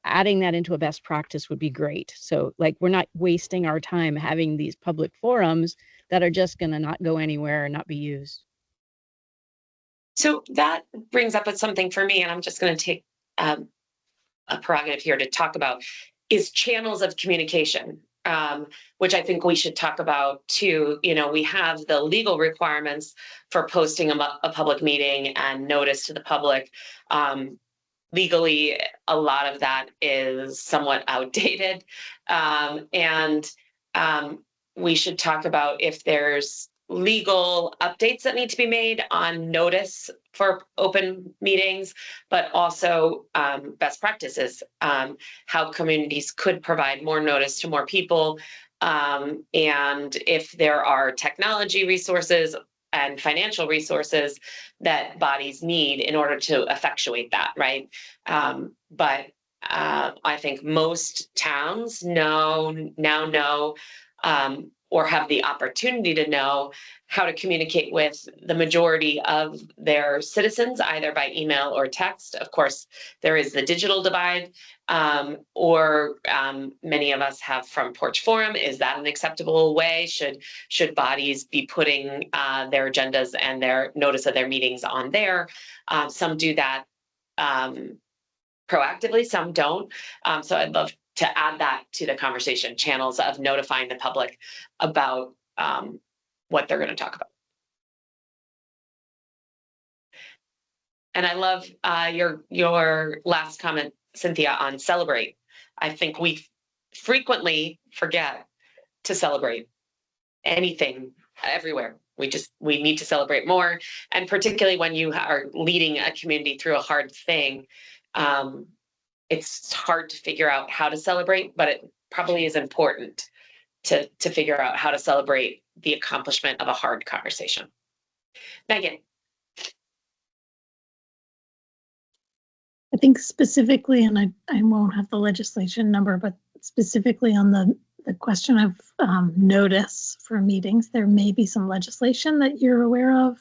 adding that into a best practice would be great. So like, we're not wasting our time having these public forums that are just going to not go anywhere and not be used. So that brings up something for me, and I'm just going to take a prerogative here to talk about is channels of communication, which I think we should talk about too. You know, we have the legal requirements for posting a public meeting and notice to the public. Legally, a lot of that is somewhat outdated. And we should talk about if there's legal updates that need to be made on notice for open meetings, but also best practices, how communities could provide more notice to more people. And if there are technology resources and financial resources that bodies need in order to effectuate that, right? But I think most towns now know or have the opportunity to know how to communicate with the majority of their citizens, either by email or text. Of course, there is the digital divide, or many of us have Front Porch Forum. Is that an acceptable way? Should bodies be putting their agendas and their notice of their meetings on there? Some do that proactively, some don't. So I'd love to add that to the conversation, channels of notifying the public about what they're going to talk about. And I love your last comment, Cynthia, on celebrate. I think we frequently forget to celebrate anything everywhere. We need to celebrate more. And particularly when you are leading a community through a hard thing, it's hard to figure out how to celebrate, but it probably is important to figure out how to celebrate the accomplishment of a hard conversation. Megan. I think specifically, and I won't have the legislation number, but specifically on the question of notice for meetings, there may be some legislation that you're aware of.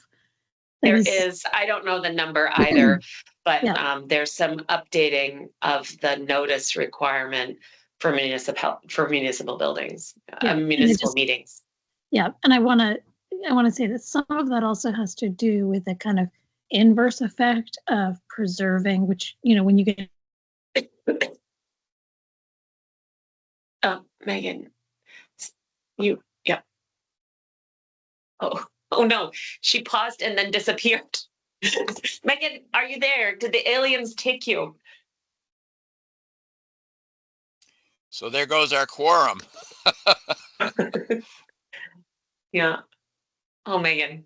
There is, I don't know the number either, but yeah. There's some updating of the notice requirement for municipal buildings, municipal meetings. Yeah, and I want to say that some of that also has to do with the kind of inverse effect of preserving, which, you know, when you get Megan, yeah. Oh no, she paused and then disappeared. Megan, are you there? Did the aliens take you? So there goes our quorum. Yeah. Oh, Megan.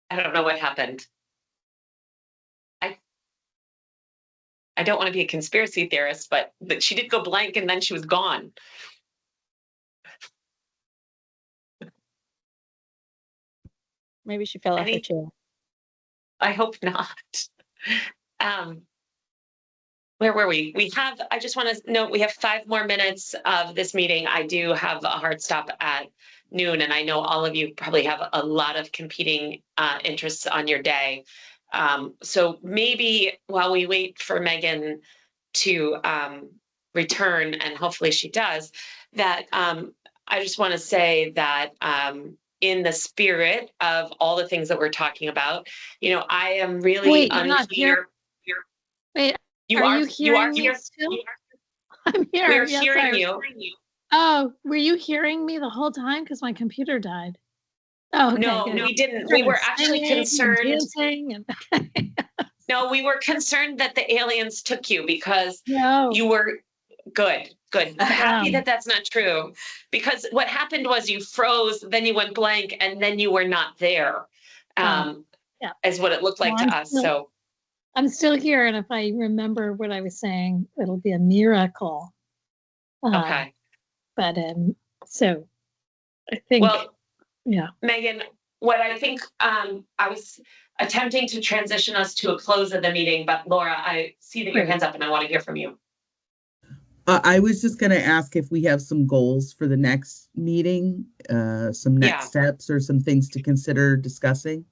I don't know what happened. I don't want to be a conspiracy theorist, but she did go blank and then she was gone. Maybe she fell off her chair. I hope not. Where were we? I just want to note, we have 5 more minutes of this meeting. I do have a hard stop at noon, and I know all of you probably have a lot of competing interests on your day. So maybe while we wait for Megan to return, and hopefully she does, that I just want to say that in the spirit of all the things that we're talking about, I am really Wait, you're not unclear. Wait, You are are you hearing me here. still? I'm here. We're Yes, hearing you. Oh, were you hearing me the whole time? Because my computer died. Oh, okay, No, good. we didn't. Started We were actually singing and concerned. dancing and No, we were concerned that the aliens took you because no. you were good. Happy Wow. that that's not true. Because what happened was you froze, then you went blank, and then you were not there. Yeah. Is what it looked like Well, to us. So I'm still here, and if I remember what I was saying, it'll be a miracle. okay. But so I think, Well, yeah. Megan, what I think I was attempting to transition us to a close of the meeting, but Laura, I see that your Great. hand's up and I want to hear from you. I was just going to ask if we have some goals for the next meeting, some next steps or some things to consider discussing.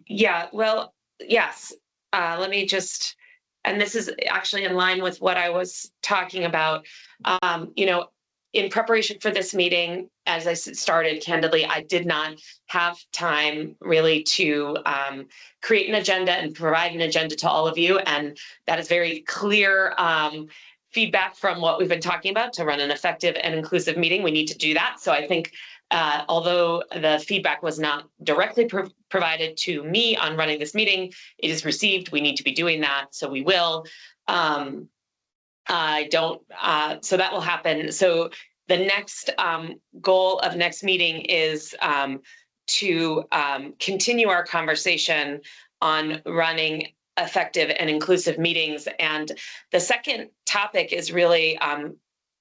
Yeah, well, yes. Let me just, and this is actually in line with what I was talking about. In preparation for this meeting, as I started candidly, I did not have time really to create an agenda and provide an agenda to all of you. And that is very clear feedback from what we've been talking about. To run an effective and inclusive meeting, we need to do that. So I think although the feedback was not directly provided to me on running this meeting, it is received. We need to be doing that, so we will. I don't, so that will happen. So the next goal of next meeting is to continue our conversation on running effective and inclusive meetings. And the second topic is really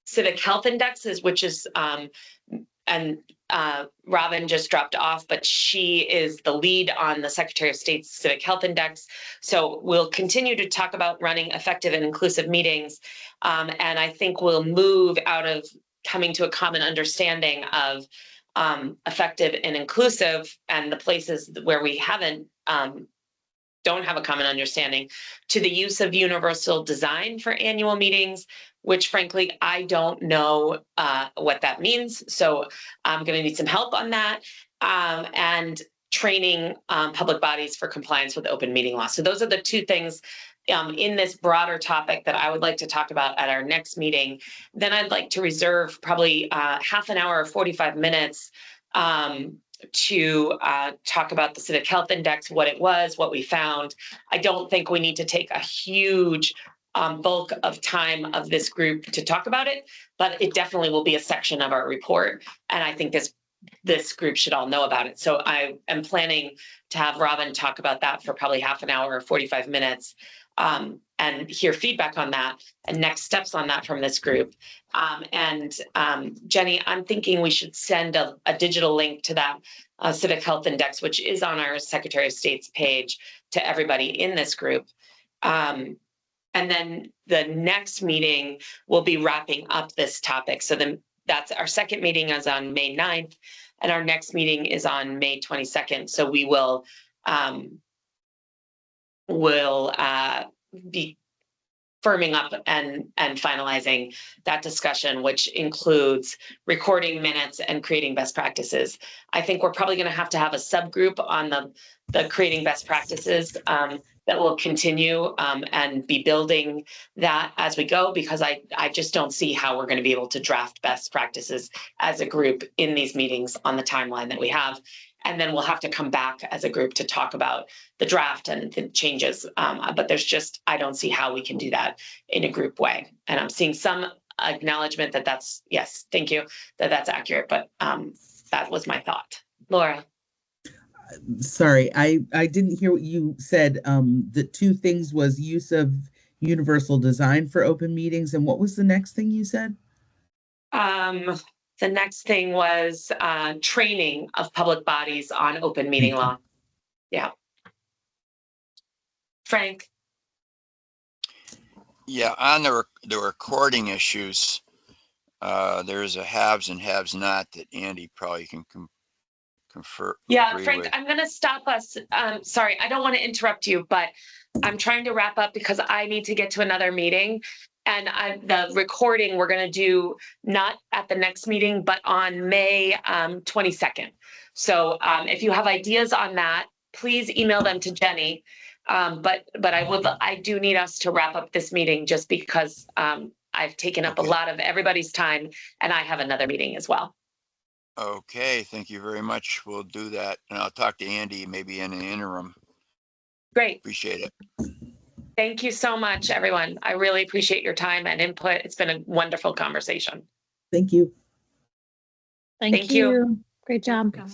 civic health indexes, which is, and Robin just dropped off, but she is the lead on the Secretary of State's Civic Health Index. So we'll continue to talk about running effective and inclusive meetings. And I think we'll move out of coming to a common understanding of effective and inclusive, and the places where we don't have a common understanding, to the use of universal design for annual meetings, which frankly, I don't know what that means. So I'm going to need some help on that, and training public bodies for compliance with open meeting law. So those are the two things in this broader topic that I would like to talk about at our next meeting. Then I'd like to reserve probably half an hour or 45 minutes to talk about the Civic Health Index, what it was, what we found. I don't think we need to take a huge bulk of time of this group to talk about it, but it definitely will be a section of our report. And I think this group should all know about it. So I am planning to have Robin talk about that for probably half an hour or 45 minutes and hear feedback on that and next steps on that from this group. Jenny, I'm thinking we should send a digital link to that Civic Health Index, which is on our Secretary of State's page, to everybody in this group. And then the next meeting will be wrapping up this topic. So then that's our second meeting is on May 9th, and our next meeting is on May 22nd. So we will be firming up and finalizing that discussion, which includes recording minutes and creating best practices. I think we're probably going to have a subgroup on the creating best practices that will continue and be building that as we go, because I just don't see how we're going to be able to draft best practices as a group in these meetings on the timeline that we have. And then we'll have to come back as a group to talk about the draft and the changes. But I don't see how we can do that in a group way. And I'm seeing some acknowledgement that yes, thank you, that's accurate. But that was my thought. Laura. Sorry, I didn't hear what you said. The two things was use of universal design for open meetings. And what was the next thing you said? The next thing was training of public bodies on open meeting law. Yeah. Frank. Yeah, on the recording issues, There's a haves and haves not that Andy probably can confer. Yeah, agree Frank, with. I'm gonna stop us. Sorry, I don't want to interrupt you, but I'm trying to wrap up because I need to get to another meeting. And the recording we're gonna do not at the next meeting, but on May 22nd. So if you have ideas on that, please email them to Jenny. But I do need us to wrap up this meeting just because I've taken up a Okay. lot of everybody's time and I have another meeting as well. Okay, thank you very much. We'll do that. And I'll talk to Andy maybe in the interim. Great. Appreciate it. Thank you so much, everyone. I really appreciate your time and input. It's been a wonderful conversation. Thank you. Thank Thank you. you. Great job. Welcome.